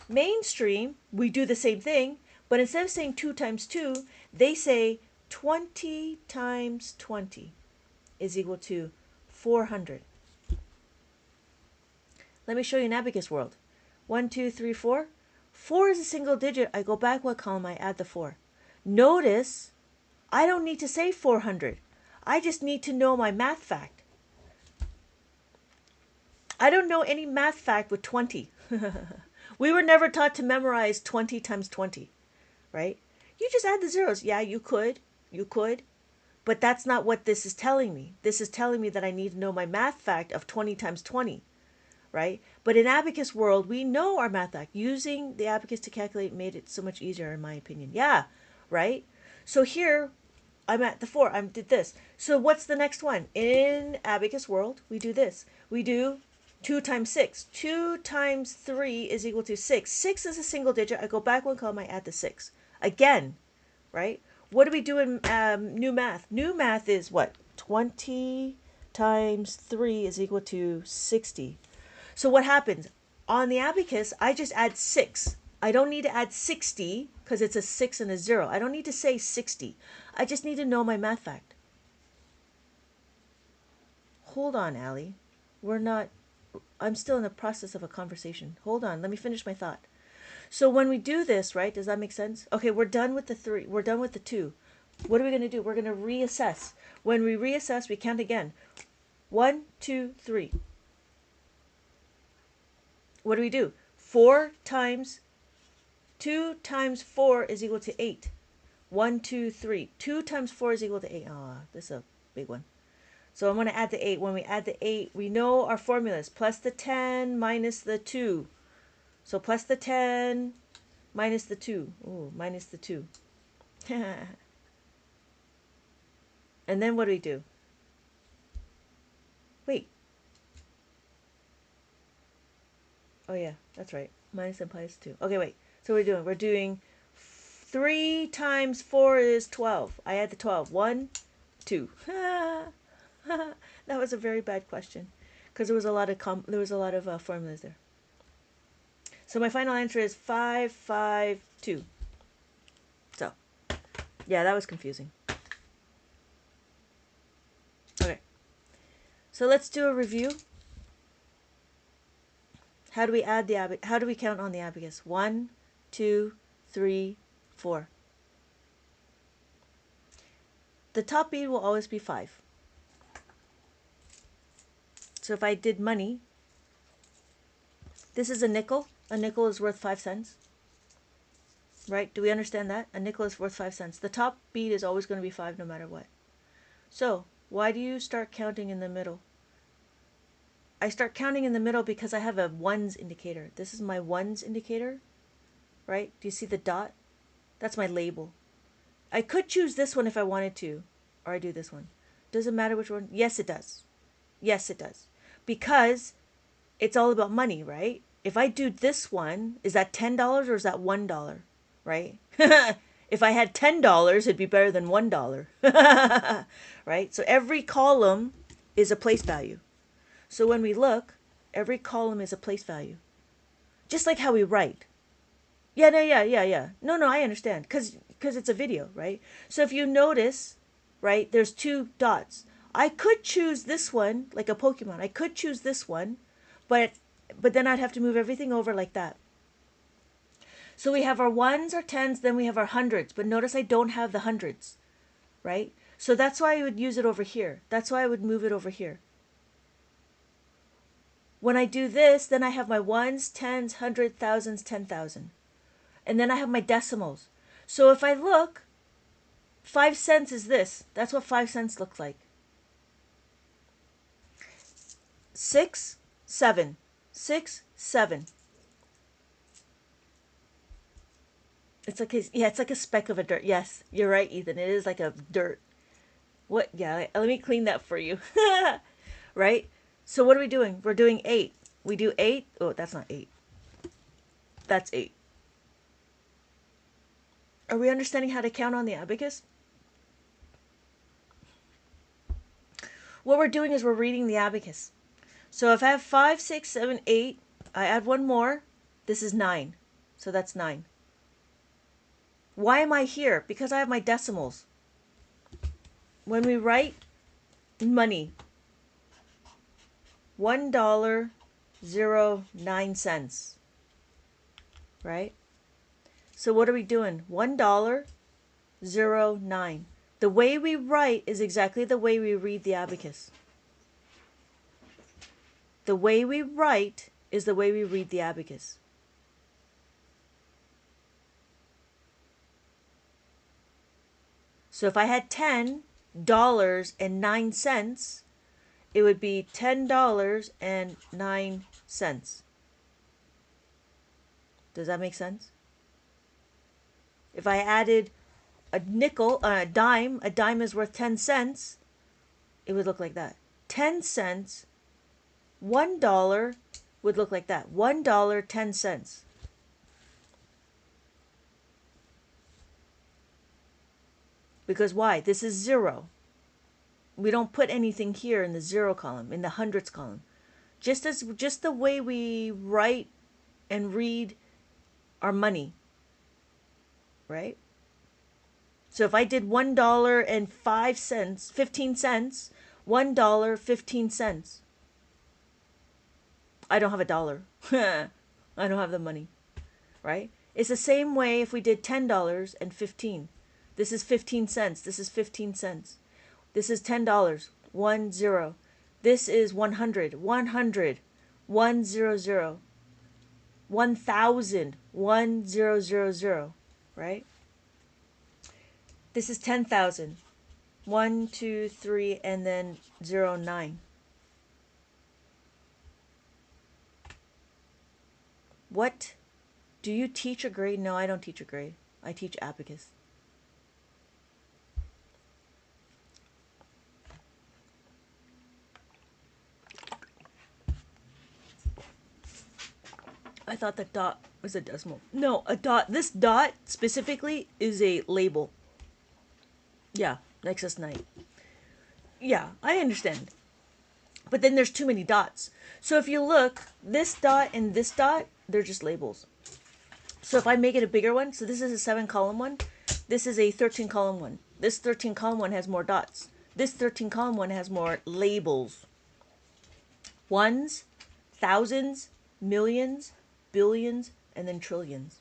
Mainstream, we do the same thing, but instead of saying 2 times 2, they say 20 times 20 is equal to 400. Let me show you an Abacus world. 1, 2, 3, 4. 4 is a single digit. I go back one column, I add the 4. Notice, I don't need to say 400. I just need to know my math fact. I don't know any math fact with 20. We were never taught to memorize 20 times 20, right? You just add the zeros. Yeah, you could. But that's not what this is telling me. This is telling me that I need to know my math fact of 20 times 20. Right? But in Abacus world, we know our math fact. Using the abacus to calculate made it so much easier, in my opinion. Yeah, right? So here, I'm at the 4. I did this. So what's the next one? In Abacus world, we do this. We do 2 times 6. 2 times 3 is equal to 6. 6 is a single digit. I go back one column, I add the 6. Again, right? What do we do in new math? New math is what? 20 times 3 is equal to 60. So what happens? On the abacus, I just add 6. I don't need to add 60 because it's a 6 and a 0. I don't need to say 60. I just need to know my math fact. Hold on, Allie. I'm still in the process of a conversation. Hold on, let me finish my thought. So when we do this, right, does that make sense? Okay, we're done with the 3. We're done with the 2. What are we going to do? We're going to reassess. When we reassess, we count again. 1, 2, 3. What do? 4 times 2 times 4 is equal to 8. 1, 2, 3. 2 times 4 is equal to 8. This is a big one. So I'm going to add the 8. When we add the 8, we know our formulas. Plus the 10 minus the 2. So plus the 10 minus the 2. Ooh, minus the 2. And then what do? Wait. Oh yeah, that's right. Minus and plus 2. Okay, wait. So we're doing 3 times 4 is 12. I add the 12. 1, 2. That was a very bad question because there was a lot of formulas there. So my final answer is 5, 5, 2. So, yeah, that was confusing. Okay. So let's do a review. How do we count on the abacus? 1, 2, 3, 4. The top bead will always be 5. So if I did money, this is a nickel. A nickel is worth 5 cents. Right? Do we understand that? A nickel is worth 5 cents. The top bead is always going to be 5 no matter what. So, why do you start counting in the middle? I start counting in the middle because I have a ones indicator. This is my ones indicator, right? Do you see the dot? That's my label. I could choose this one if I wanted to, or I do this one. Does it matter which one? Yes, it does. Yes, it does. Because it's all about money, right? If I do this one, is that $10 or is that $1, right? If I had $10, it'd be better than $1, right? So every column is a place value. So when we look, every column is a place value. Just like how we write. Yeah. No, I understand. Because it's a video, right? So if you notice, right, there's 2 dots. I could choose this one, like a Pokemon. I could choose this one, but then I'd have to move everything over like that. So we have our ones, our tens, then we have our hundreds. But notice I don't have the hundreds, right? So that's why I would use it over here. That's why I would move it over here. When I do this, then I have my ones, tens, hundred, thousands, 10,000. And then I have my decimals. So if I look, 5 cents is this. That's what 5 cents looks like. 6, 7. 6, 7. It's like a speck of a dirt. Yes, you're right, Ethan. It is like a dirt. What? Yeah, let me clean that for you. Right? So what are we doing? We're doing 8. We do 8. Oh, that's not 8. That's 8. Are we understanding how to count on the abacus? What we're doing is we're reading the abacus. So if I have 5, 6, 7, 8, I add one more. This is 9. So that's 9. Why am I here? Because I have my decimals. When we write money, $1.09, right? So what are we doing? $1.09. The way we write is exactly the way we read the abacus. The way we write is the way we read the abacus. So if I had $10.09, it would be $10.09. Does that make sense? If I added a nickel, a dime is worth 10 cents, it would look like that. 10 cents, $1 would look like that. $1.10. Because why? This is zero. We don't put anything here in the zero column, in the hundreds column. Just the way we write and read our money, right? So if I did $1.05, 15 cents, $1.15. I don't have a dollar. I don't have the money, right? It's the same way if we did $10 and 15. This is 15 cents. This is 15 cents. This is $10. 1 0. This is 100. 100. 100. 1,000. 1000. Right? This is 10,000. 1 2 3 and then 09. What? Do you teach a grade? No, I don't teach a grade. I teach abacus. I thought that dot was a decimal. No, a dot. This dot specifically is a label. Yeah, Nexus 9. Yeah, I understand. But then there's too many dots. So if you look, this dot and this dot, they're just labels. So if I make it a bigger one, so this is a 7 column one, this is a 13 column one. This 13 column one has more dots. This 13 column one has more labels. Ones, thousands, millions, billions, and then trillions.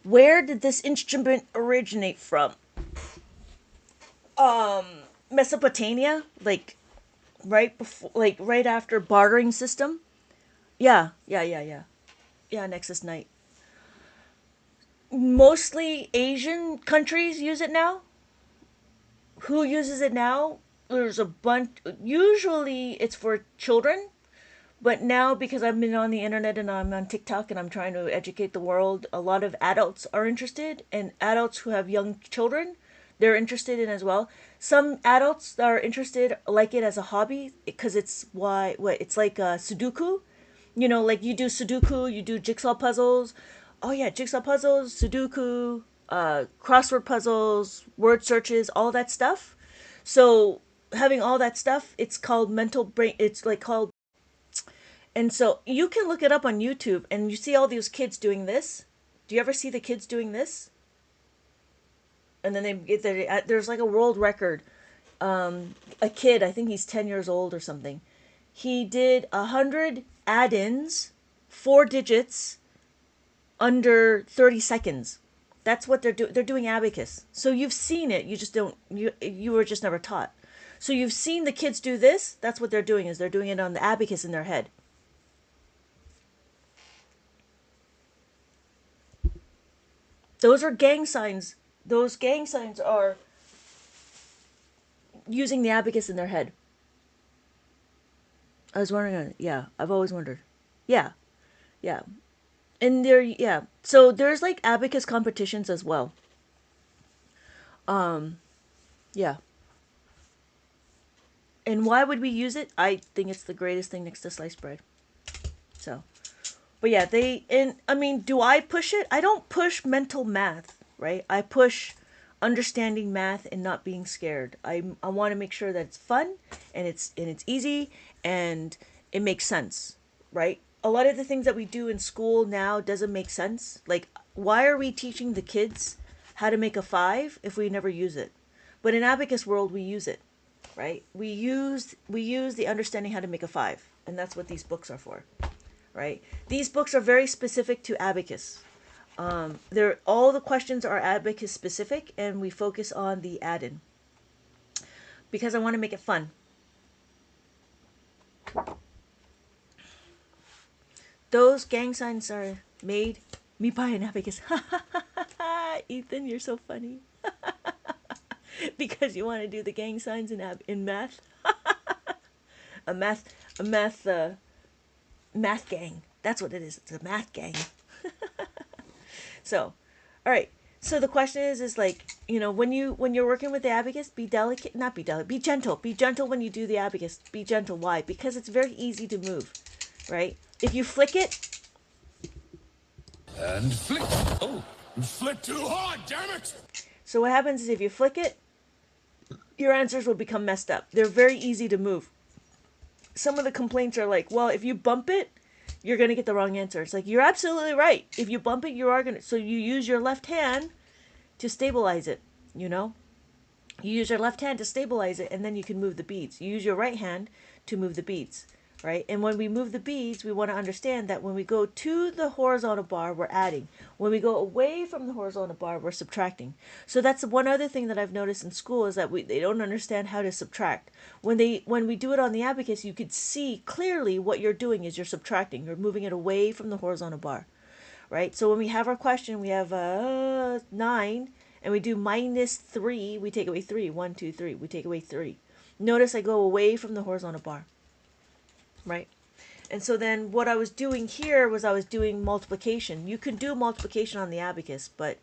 Where did this instrument originate from? Mesopotamia, like right before, like right after bartering system. Yeah. Yeah, Nexus Knight. Mostly Asian countries use it now. Who uses it now? There's a bunch. Usually it's for children, but now because I've been on the internet and I'm on TikTok and I'm trying to educate the world, a lot of adults are interested, and adults who have young children, they're interested in as well. Some adults that are interested like it as a hobby because it's it's like Sudoku. You know, like you do Sudoku, you do jigsaw puzzles. Oh yeah, jigsaw puzzles, Sudoku, crossword puzzles, word searches, all that stuff. So having all that stuff, it's called mental brain. It's like called, and so you can look it up on YouTube, and you see all these kids doing this. Do you ever see the kids doing this? And then they get there's like a world record. A kid, I think he's 10 years old or something. He did 100 add-ins, 4 digits, under 30 seconds. That's what they're doing. They're doing abacus. So you've seen it. You just don't. You were just never taught. So you've seen the kids do this. That's what they're doing. Is they're doing it on the abacus in their head. Those are gang signs. Those gang signs are using the abacus in their head. I was wondering. Yeah, I've always wondered. Yeah, yeah. And there, yeah. So there's like abacus competitions as well. Yeah. And why would we use it? I think it's the greatest thing next to sliced bread. So, but yeah, I mean, do I push it? I don't push mental math, right? I push understanding math and not being scared. I want to make sure that it's fun and it's easy and it makes sense, right? A lot of the things that we do in school now doesn't make sense. Like, why are we teaching the kids how to make a 5 if we never use it? But in Abacus world, we use it, right? We use the understanding how to make a 5, and that's what these books are for, right? These books are very specific to Abacus. They're all the questions are Abacus specific, and we focus on the add-in because I want to make it fun. Those gang signs are made me by an Abacus. Ethan, you're so funny. Because you want to do the gang signs in math. a math a math gang. That's what it is. It's a math gang. So, all right. So the question is like, when you're working with the abacus, be delicate, not be delicate, be gentle. Be gentle when you do the abacus. Be gentle. Why? Because it's very easy to move, right? If you flick it, And flick. Oh, you flick too hard, damn it! so what happens is if you flick it, your answers will become messed up. They're very easy to move. Some of the complaints are like, well, if you bump it, you're going to get the wrong answer. It's like, you're absolutely right. If you bump it, you are going to. So you use your left hand to stabilize it, You use your left hand to stabilize it, and then you can move the beads. You use your right hand to move the beads, right? And when we move the beads, we want to understand that when we go to the horizontal bar, we're adding. When we go away from the horizontal bar, we're subtracting. So that's one other thing that I've noticed in school is that they don't understand how to subtract. When we do it on the abacus, you could see clearly what you're doing is you're subtracting. You're moving it away from the horizontal bar, right? So when we have our question, we have 9, and we do -3, we take away 3. 1, 2, 3. We take away 3. Notice I go away from the horizontal bar, right? And so then what I was doing here was I was doing multiplication. You can do multiplication on the abacus, but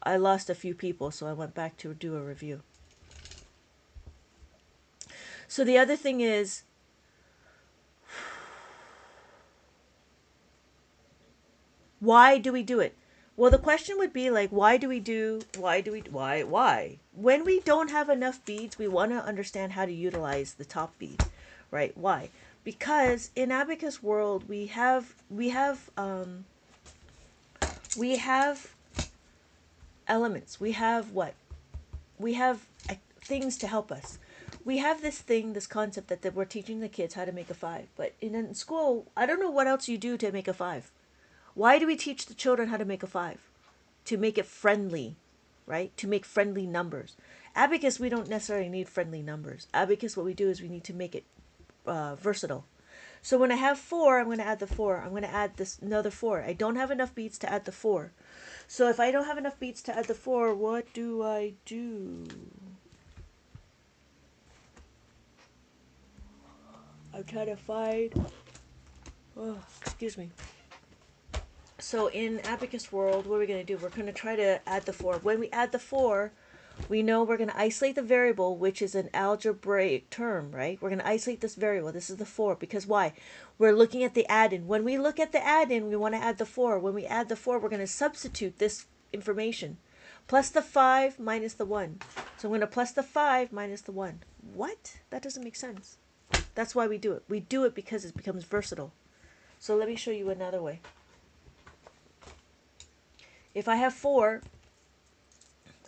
I lost a few people, so I went back to do a review. So the other thing is, why do we do it? Well, the question would be like, why? When we don't have enough beads, we want to understand how to utilize the top bead, right? Why? Because in Abacus world, we have elements. We have what? We have things to help us. We have this concept that we're teaching the kids how to make a 5. But in school, I don't know what else you do to make a 5. Why do we teach the children how to make a 5? To make it friendly, right? To make friendly numbers. Abacus, we don't necessarily need friendly numbers. Abacus, what we do is we need to make it versatile. So when I have 4, I'm going to add the 4. I'm going to add this another 4. I don't have enough beads to add the 4. So if I don't have enough beads to add the 4, what do I do? I'm trying to find... Oh, excuse me. So in Abacus world, what are we going to do? We're going to try to add the 4. When we add the 4, we know we're going to isolate the variable, which is an algebraic term, right? We're going to isolate this variable. This is the 4. Because why? We're looking at the add-in. When we look at the add-in, we want to add the 4. When we add the 4, we're going to substitute this information. Plus the 5 minus the 1. So I'm going to plus the 5 minus the 1. What? That doesn't make sense. That's why we do it. We do it because it becomes versatile. So let me show you another way. If I have 4,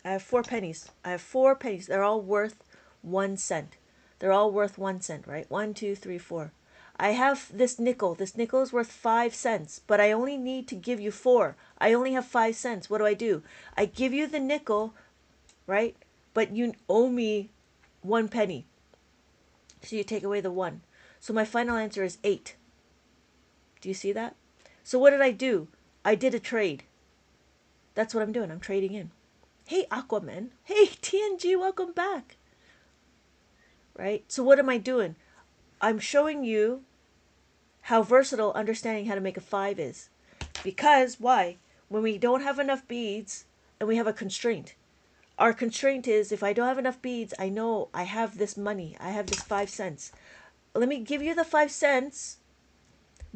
I have 4 pennies. I have 4 pennies. They're all worth 1 cent. They're all worth 1 cent, right? 1, 2, 3, 4. I have this nickel. This nickel is worth 5 cents, but I only need to give you 4. I only have 5 cents. What do? I give you the nickel, right? But you owe me 1 penny. So you take away the 1. So my final answer is 8. Do you see that? So what did I do? I did a trade. That's what I'm doing. I'm trading in. Hey, Aquaman. Hey, TNG, welcome back. Right? So what am I doing? I'm showing you how versatile understanding how to make a 5 is. Because, why? When we don't have enough beads and we have a constraint. Our constraint is if I don't have enough beads, I know I have this money. I have this 5 cents. Let me give you the 5 cents,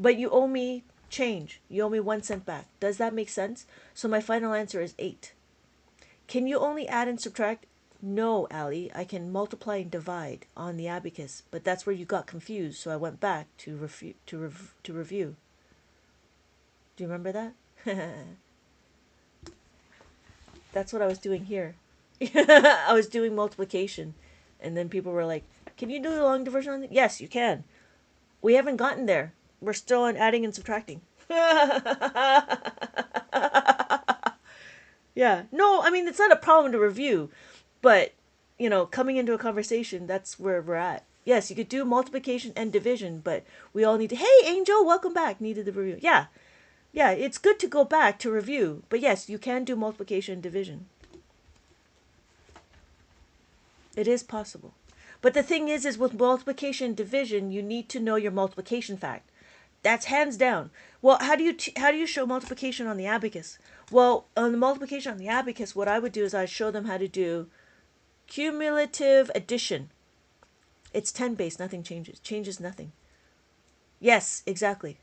but you owe me change. You owe me 1 cent back. Does that make sense? So my final answer is 8. Can you only add and subtract? No, Allie. I can multiply and divide on the abacus, but that's where you got confused. So I went back to review. Do you remember that? That's what I was doing here. I was doing multiplication, and then people were like, "Can you do the long division on it?" Yes, you can. We haven't gotten there. We're still on adding and subtracting. Yeah. No, I mean, it's not a problem to review, but, coming into a conversation, that's where we're at. Yes, you could do multiplication and division, but we all need to, hey, Angel, welcome back. Needed the review. Yeah. Yeah, it's good to go back to review, but yes, you can do multiplication and division. It is possible. But the thing is with multiplication and division, you need to know your multiplication fact. That's hands down. Well, how do you show multiplication on the abacus? Well, on the multiplication on the abacus, what I would do is I'd show them how to do cumulative addition. It's 10 base, nothing changes. Changes nothing. Yes, exactly.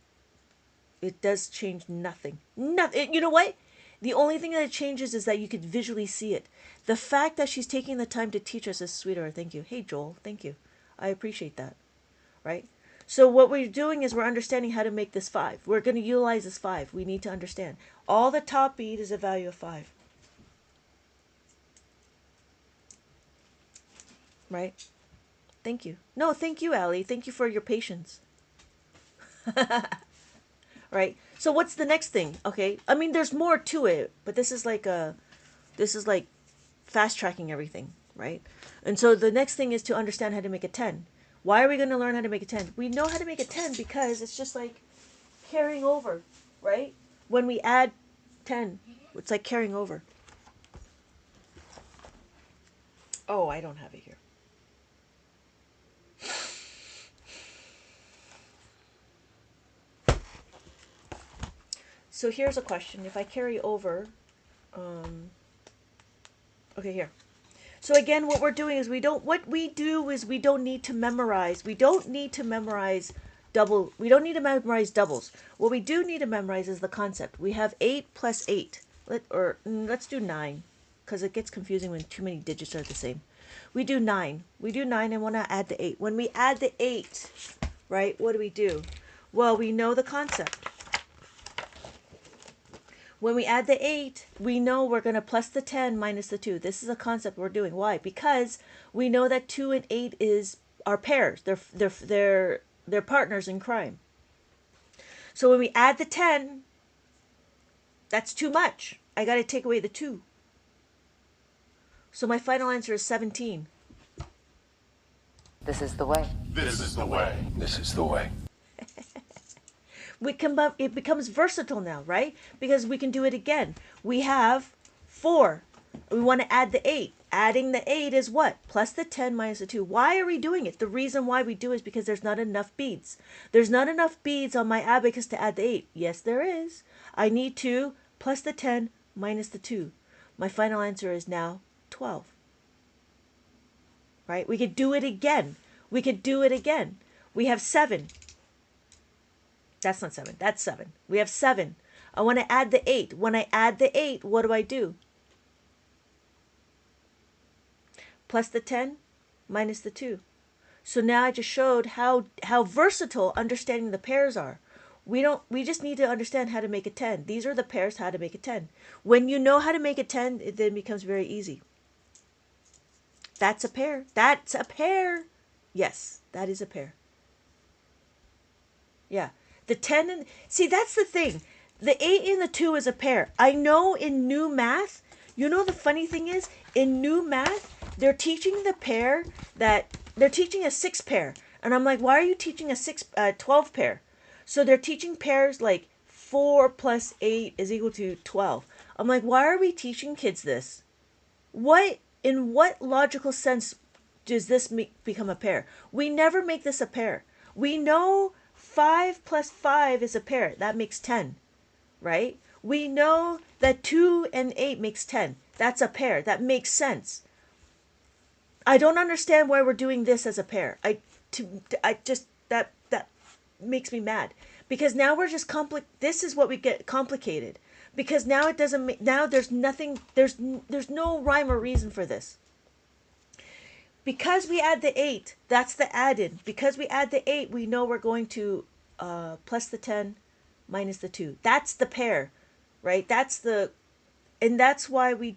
It does change nothing. Nothing. You know what? The only thing that it changes is that you could visually see it. The fact that she's taking the time to teach us is sweeter. Thank you. Hey, Joel. Thank you. I appreciate that. Right? So what we're doing is we're understanding how to make this 5. We're going to utilize this 5. We need to understand. All the top bead is a value of 5. Right? Thank you. No, thank you, Allie. Thank you for your patience. Right? So what's the next thing? Okay. I mean, there's more to it, but this is like fast tracking everything, right? And so the next thing is to understand how to make a 10. Why are we going to learn how to make a 10? We know how to make a 10 because it's just like carrying over, right? When we add 10, it's like carrying over. Oh, I don't have it here. So here's a question. If I carry over, okay, here. So again, what we do is we don't need to memorize. We don't need to memorize doubles. What we do need to memorize is the concept. We have 8 plus 8. Let's do 9, because it gets confusing when too many digits are the same. We do 9. We do 9 and want to add the 8. When we add the 8, right, what do? Well, we know the concept. When we add the 8, we know we're going to plus the 10 minus the 2. This is a concept we're doing. Why? Because we know that 2 and 8 are pairs. They're partners in crime. So when we add the 10, that's too much. I got to take away the 2. So my final answer is 17. This is the way. This is the way. This is the way. It becomes versatile now, right? Because we can do it again. We have 4. We want to add the 8. Adding the 8 is what? Plus the 10 minus the 2. Why are we doing it? The reason why we do is because there's not enough beads. There's not enough beads on my abacus to add the 8. Yes, there is. I need to plus the 10 minus the 2. My final answer is now 12. Right? We could do it again. We have 7. That's not 7. That's 7. We have 7. I want to add the 8. When I add the 8, what do? Plus the 10 minus the 2. So now I just showed how versatile understanding the pairs are. We just need to understand how to make a 10. These are the pairs how to make a 10. When you know how to make a 10, it then becomes very easy. That's a pair. That's a pair. Yes, that is a pair. Yeah. The 10 and... See, that's the thing. The 8 and the 2 is a pair. I know in new math, the funny thing is, in new math, they're teaching the pair that... They're teaching a 6 pair. And I'm like, why are you teaching a 12 pair? So they're teaching pairs like 4 plus 8 is equal to 12. I'm like, why are we teaching kids this? In what logical sense does this become a pair? We never make this a pair. We know 5 plus 5 is a pair. That makes 10, right? We know that 2 and 8 makes 10. That's a pair. That makes sense. I don't understand why we're doing this as a pair. That makes me mad. because now we're just this is what we get complicated, because now it doesn't now there's nothing, there's no rhyme or reason for this. Because we add the 8, that's the added. Because we add the 8, we know we're going to plus the 10 minus the 2. That's the pair, right? That's the, and that's why we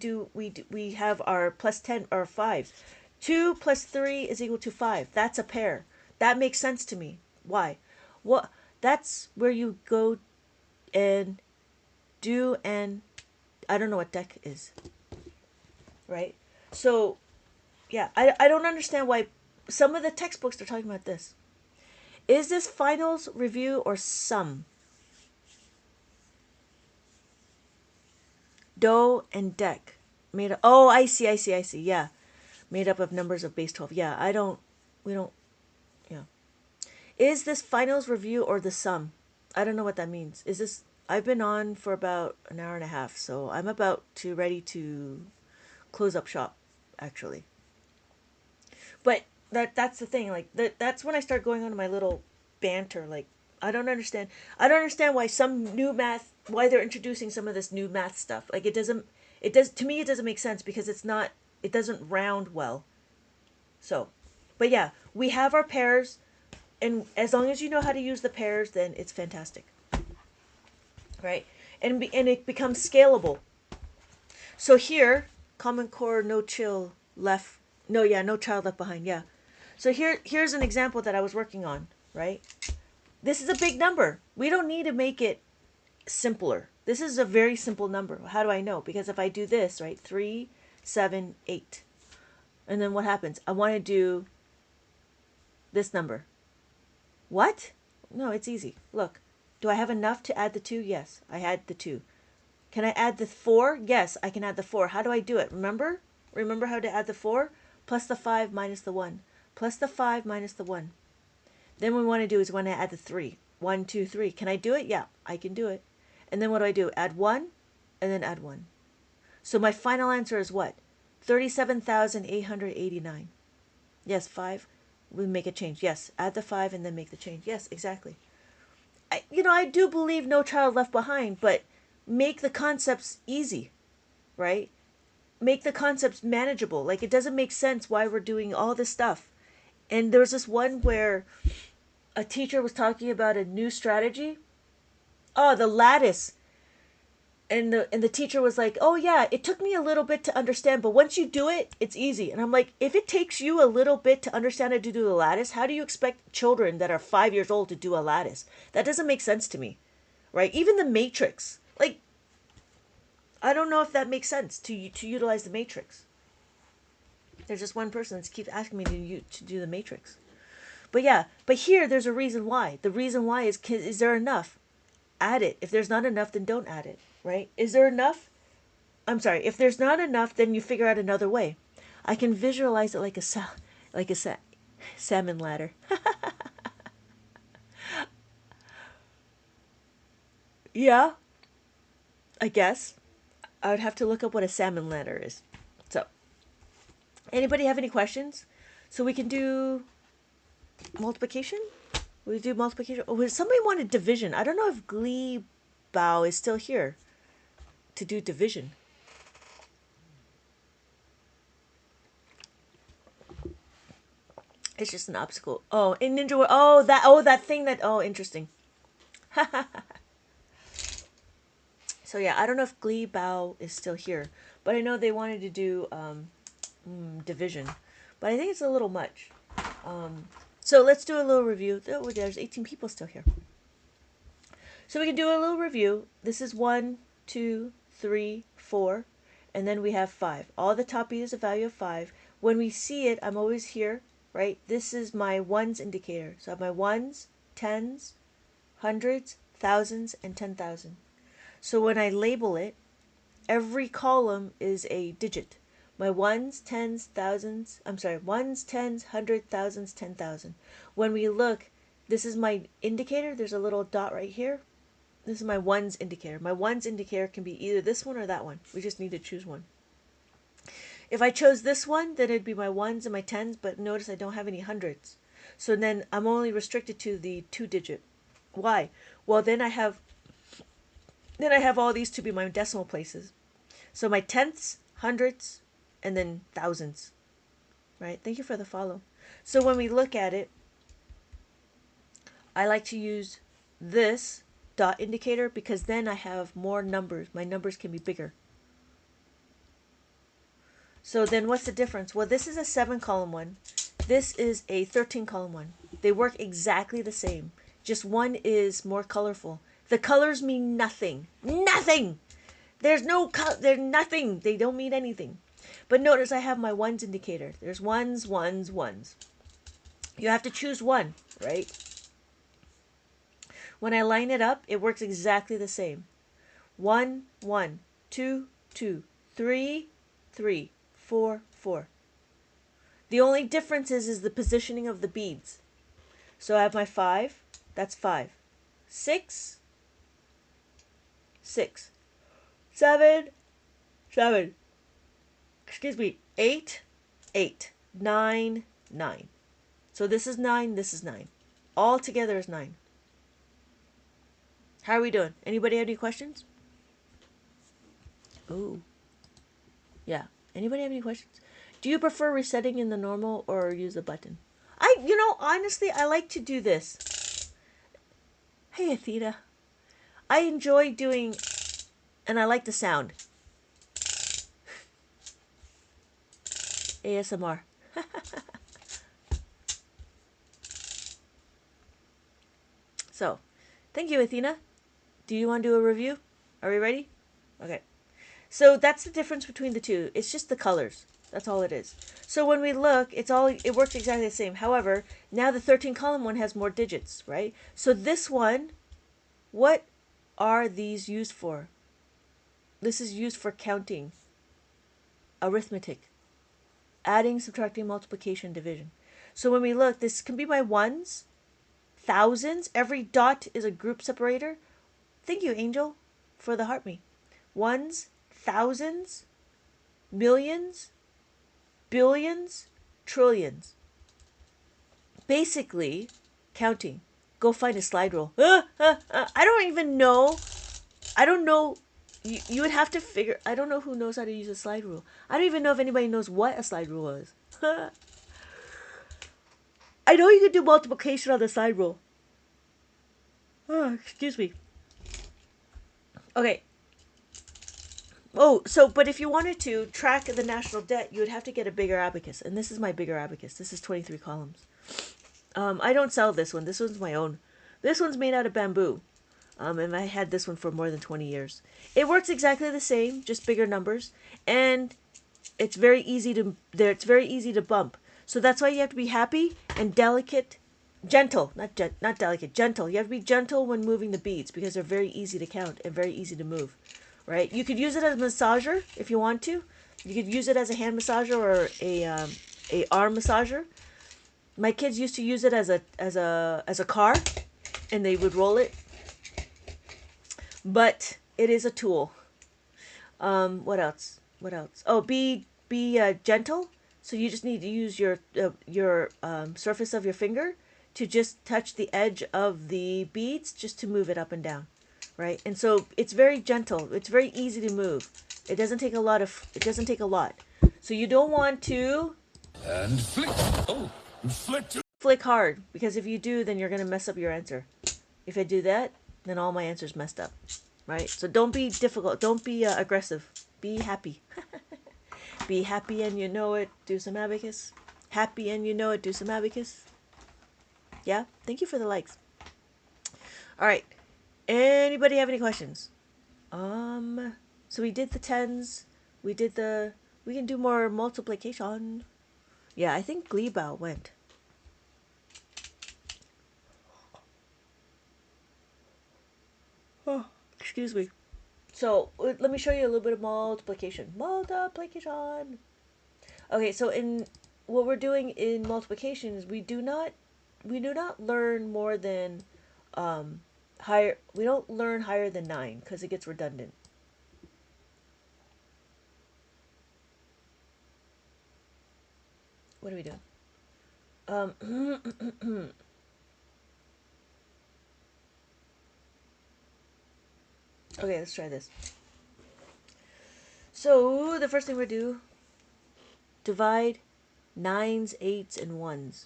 have our plus 10 or 5. 2 plus 3 is equal to 5. That's a pair. That makes sense to me. Why? What? That's where you go and do, and I don't know what deck is, right? So yeah, I don't understand why some of the textbooks are talking about this. Is this finals, review, or sum? Do and deck made up. Oh, I see. Yeah, made up of numbers of base 12. Yeah, we don't. Yeah. Is this finals, review, or the sum? I don't know what that means. Is this? I've been on for about an hour and a half, so I'm about to ready to close up shop, actually. But that's the thing. Like that's when I start going on my little banter. Like I don't understand. I don't understand why some new math. Why they're introducing some of this new math stuff. Like it doesn't. It does to me. It doesn't make sense because it's not. It doesn't round well. So, but yeah, we have our pairs, and as long as you know how to use the pairs, then it's fantastic. Right, and it becomes scalable. So here, Common Core, no chill left. No, yeah, no child left behind. Yeah. So here's an example that I was working on, right? This is a big number. We don't need to make it simpler. This is a very simple number. How do I know? Because if I do this, right, 3, 7, 8. And then what happens? I want to do this number. What? No, it's easy. Look. Do I have enough to add the 2? Yes, I had the 2. Can I add the 4? Yes, I can add the 4. How do I do it? Remember? Remember how to add the 4? Plus the 5 minus the 1. Plus the 5 minus the 1. Then what we want to do is we want to add the 3. 1, 2, 3. Can I do it? Yeah, I can do it. And then what do? Add 1 and then add 1. So my final answer is what? 37,889. Yes, 5. We make a change. Yes, add the 5 and then make the change. Yes, exactly. I do believe no child left behind, but make the concepts easy, right? Make the concepts manageable. Like, it doesn't make sense why we're doing all this stuff. And there was this one where a teacher was talking about a new strategy. Oh, the lattice. And the teacher was like, oh yeah, it took me a little bit to understand, but once you do it, it's easy. And I'm like, if it takes you a little bit to understand how to do the lattice, how do you expect children that are 5 years old to do a lattice? That doesn't make sense to me, right? Even the matrix, like, I don't know if that makes sense to utilize the matrix. There's just one person that keeps asking me to do the matrix. But yeah, but here there's a reason why. The reason why is there enough? Add it. If there's not enough, then don't add it, right? Is there enough? I'm sorry. If there's not enough, then you figure out another way. I can visualize it like a salmon ladder. Yeah, I guess. I would have to look up what a salmon ladder is. So, anybody have any questions? So we can do multiplication? We do multiplication. Oh, somebody wanted division. I don't know if Glee Bow is still here to do division. It's just an obstacle. Oh, in Ninja War. Oh, that thing that. Oh, interesting. So yeah, I don't know if Glee Bow is still here, but I know they wanted to do division, but I think it's a little much. So let's do a little review. Oh, there's 18 people still here. So we can do a little review. This is 1, 2, 3, 4, and then we have 5. All the top is a value of 5. When we see it, I'm always here, right? This is my ones indicator. So I have my ones, tens, hundreds, thousands, and 10,000. So when I label it, every column is a digit. My ones, tens, thousands, ones, tens, hundred, thousands, 10,000. When we look, this is my indicator. There's a little dot right here. This is my ones indicator. My ones indicator can be either this one or that one. We just need to choose one. If I chose this one, then it'd be my ones and my tens, but notice I don't have any hundreds. So then I'm only restricted to the 2-digit. Why? Well, then I have all these to be my decimal places. So my tenths, hundredths, and then thousands. Right? Thank you for the follow. So when we look at it, I like to use this dot indicator because then I have more numbers. My numbers can be bigger. So then what's the difference? Well, this is a 7 column one. This is a 13 column one. They work exactly the same. Just one is more colorful. The colors mean nothing. Nothing! There's no color. They're nothing. They don't mean anything. But notice I have my ones indicator. There's ones, ones, ones. You have to choose one, right? When I line it up, it works exactly the same. 1, 1, 2, 2, 3, 3, 4, 4. The only difference is the positioning of the beads. So I have my 5, that's 5. 6, 6. 7, 7. Excuse me, 8, 8. 9, 9. So this is 9, this is 9. All together is 9. How are we doing? Anybody have any questions? Oh. Yeah. Anybody have any questions? Do you prefer resetting in the normal or use the button? Honestly, I like to do this. Hey, Athena. I enjoy doing, and I like the sound. ASMR. So, thank you, Athena. Do you want to do a review? Are we ready? Okay. So that's the difference between the two. It's just the colors. That's all it is. So when we look, it works exactly the same. However, now the 13 column one has more digits, right? So this one, what are these used for? This is used for counting, arithmetic, adding, subtracting, multiplication, division. So when we look, this can be my ones, thousands. Every dot is a group separator. Thank you, Angel, for the heart me. Ones, thousands, millions, billions, trillions. Basically, counting. Go find a slide rule. I don't even know. I don't know. You would have to figure. I don't know who knows how to use a slide rule. I don't even know if anybody knows what a slide rule is. I know you can do multiplication on the slide rule. Oh, excuse me. Okay. Oh, but if you wanted to track the national debt, you would have to get a bigger abacus. And this is my bigger abacus. This is 23 columns. I don't sell this one. This one's my own. This one's made out of bamboo. And I had this one for more than 20 years. It works exactly the same, just bigger numbers. And it's very easy to bump. So that's why you have to be happy and delicate, gentle, not delicate, gentle. You have to be gentle when moving the beads because they're very easy to count and very easy to move. Right? You could use it as a massager if you want to. You could use it as a hand massager or a arm massager. My kids used to use it as a car, and they would roll it. But it is a tool. What else? What else? Oh, be gentle. So you just need to use your surface of your finger to just touch the edge of the beads, just to move it up and down, right? And so it's very gentle. It's very easy to move. It doesn't take a lot. So you don't want to And flick. Oh, flick to. flick hard, because if you do, then you're gonna mess up your answer. If I do that, then all my answers messed up, right? So don't be difficult. Don't be aggressive. Be happy. Be happy and you know it. Do some abacus. Happy and you know it. Do some abacus. Yeah. Thank you for the likes. All right. Anybody have any questions? So we did the tens. We can do more multiplication. Yeah, I think Gleebow went. Oh, excuse me. So let me show you a little bit of multiplication. Multiplication. Okay, so in what we're doing in multiplication is we do not learn more than higher. We don't learn higher than 9 because it gets redundant. What are we doing? Okay, let's try this. So, the first thing we do, divide 9s, 8s, and 1s.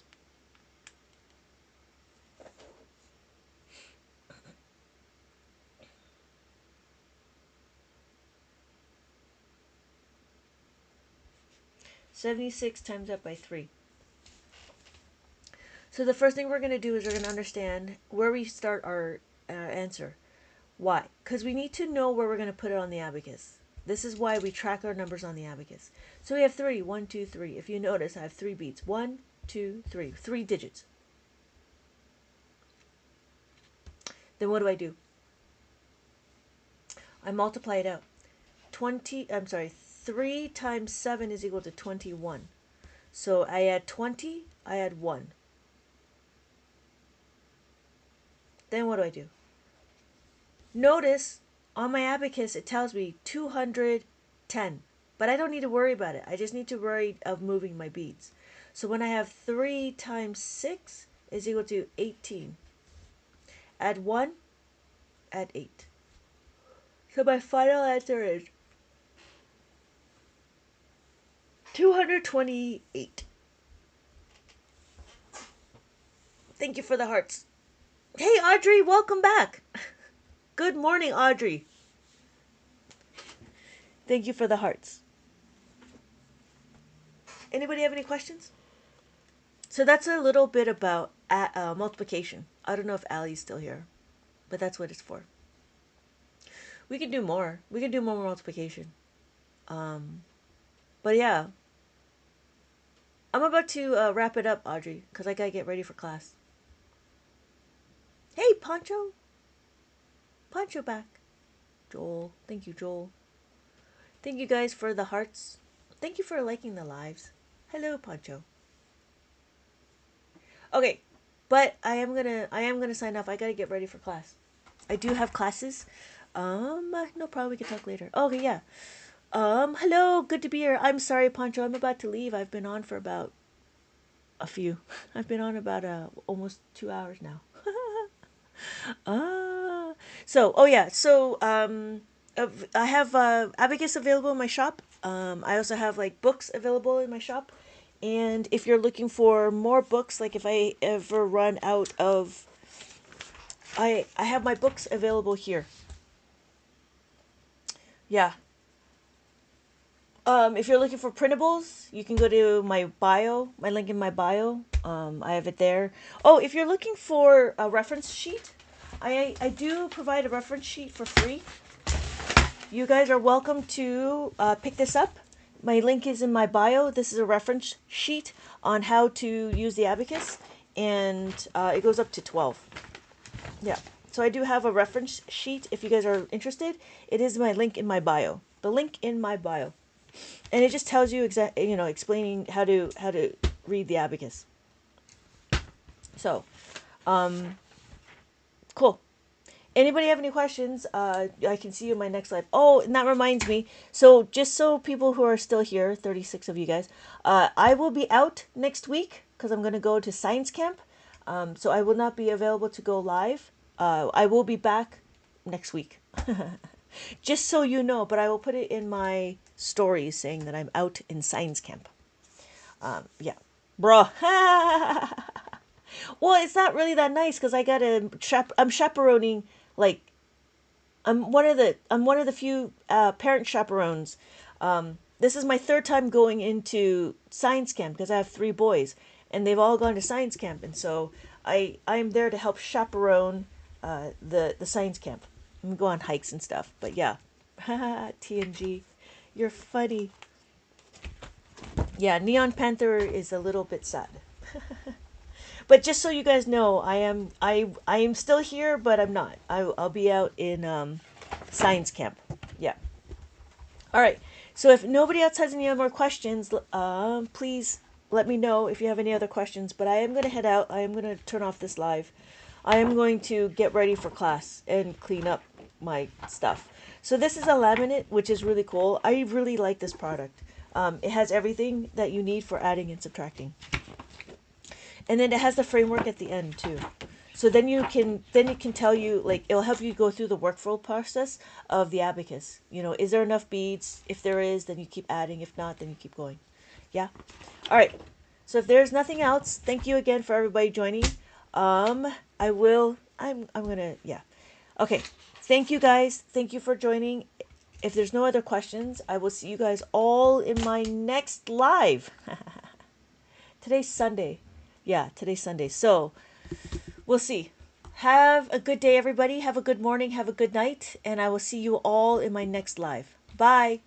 $76 times that by 3. So the first thing we're going to do is we're going to understand where we start our answer. Why? Because we need to know where we're going to put it on the abacus. This is why we track our numbers on the abacus. So we have 3. 1, 2, 3. If you notice, I have 3 beats. 1, 2, 3. 3 digits. Then what do? I multiply it out. 3 times 7 is equal to 21. So I add 20, I add 1. Then what do? Notice on my abacus it tells me 210. But I don't need to worry about it. I just need to worry of moving my beads. So when I have 3 times 6 is equal to 18. Add 1, add 8. So my final answer is 228. Thank you for the hearts. Hey Audrey, welcome back. Good morning, Audrey. Thank you for the hearts. Anybody have any questions? So that's a little bit about multiplication. I don't know if Allie's still here, but that's what it's for. We can do more. We can do more multiplication. But yeah. I'm about to wrap it up, Audrey, because I gotta get ready for class. Hey, Pancho. Pancho back. Joel. Thank you, Joel. Thank you guys for the hearts. Thank you for liking the lives. Hello, Pancho. Okay, but I am gonna sign off. I gotta get ready for class. I do have classes. No problem. We can talk later. Okay, yeah. Hello. Good to be here. I'm sorry, Pancho. I'm about to leave. I've been on for about a few. I've been on about almost 2 hours now. I have Abacus available in my shop. I also have like books available in my shop. And if you're looking for more books, like if I ever run out of, I have my books available here. Yeah. If you're looking for printables, you can go to my bio, my link in my bio. I have it there. Oh, if you're looking for a reference sheet, I do provide a reference sheet for free. You guys are welcome to pick this up. My link is in my bio. This is a reference sheet on how to use the abacus, and it goes up to 12. Yeah. So I do have a reference sheet if you guys are interested. It is my link in my bio. The link in my bio. And it just tells you explaining how to read the abacus. So, cool. Anybody have any questions? I can see you in my next live. Oh, and that reminds me. So, just so people who are still here, 36 of you guys, I will be out next week because I'm going to go to science camp. So I will not be available to go live. I will be back next week. Just so you know, but I will put it in my stories saying that I'm out in science camp. Yeah. Bruh. Well, it's not really that nice because I'm chaperoning, like, I'm one of the few parent chaperones. This is my 3rd time going into science camp because I have 3 boys and they've all gone to science camp, and so I'm there to help chaperone the science camp. I'm gonna go on hikes and stuff, but yeah. TNG, you're funny. Yeah, Neon Panther is a little bit sad. But just so you guys know, I am still here, but I'm not. I'll be out in science camp. Yeah. All right. So if nobody else has any other more questions, please let me know if you have any other questions. But I am going to head out. I am going to turn off this live. I am going to get ready for class and clean up my stuff. So this is a laminate, which is really cool. I really like this product. It has everything that you need for adding and subtracting. And then it has the framework at the end too. So then you can tell you, like, it'll help you go through the workflow process of the abacus. You know, is there enough beads? If there is, then you keep adding. If not, then you keep going. Yeah. All right. So if there's nothing else, thank you again for everybody joining. I will. I'm gonna. Yeah. Okay. Thank you guys. Thank you for joining. If there's no other questions, I will see you guys all in my next live. Today's Sunday. Yeah, today's Sunday. So we'll see. Have a good day, everybody. Have a good morning. Have a good night. And I will see you all in my next live. Bye.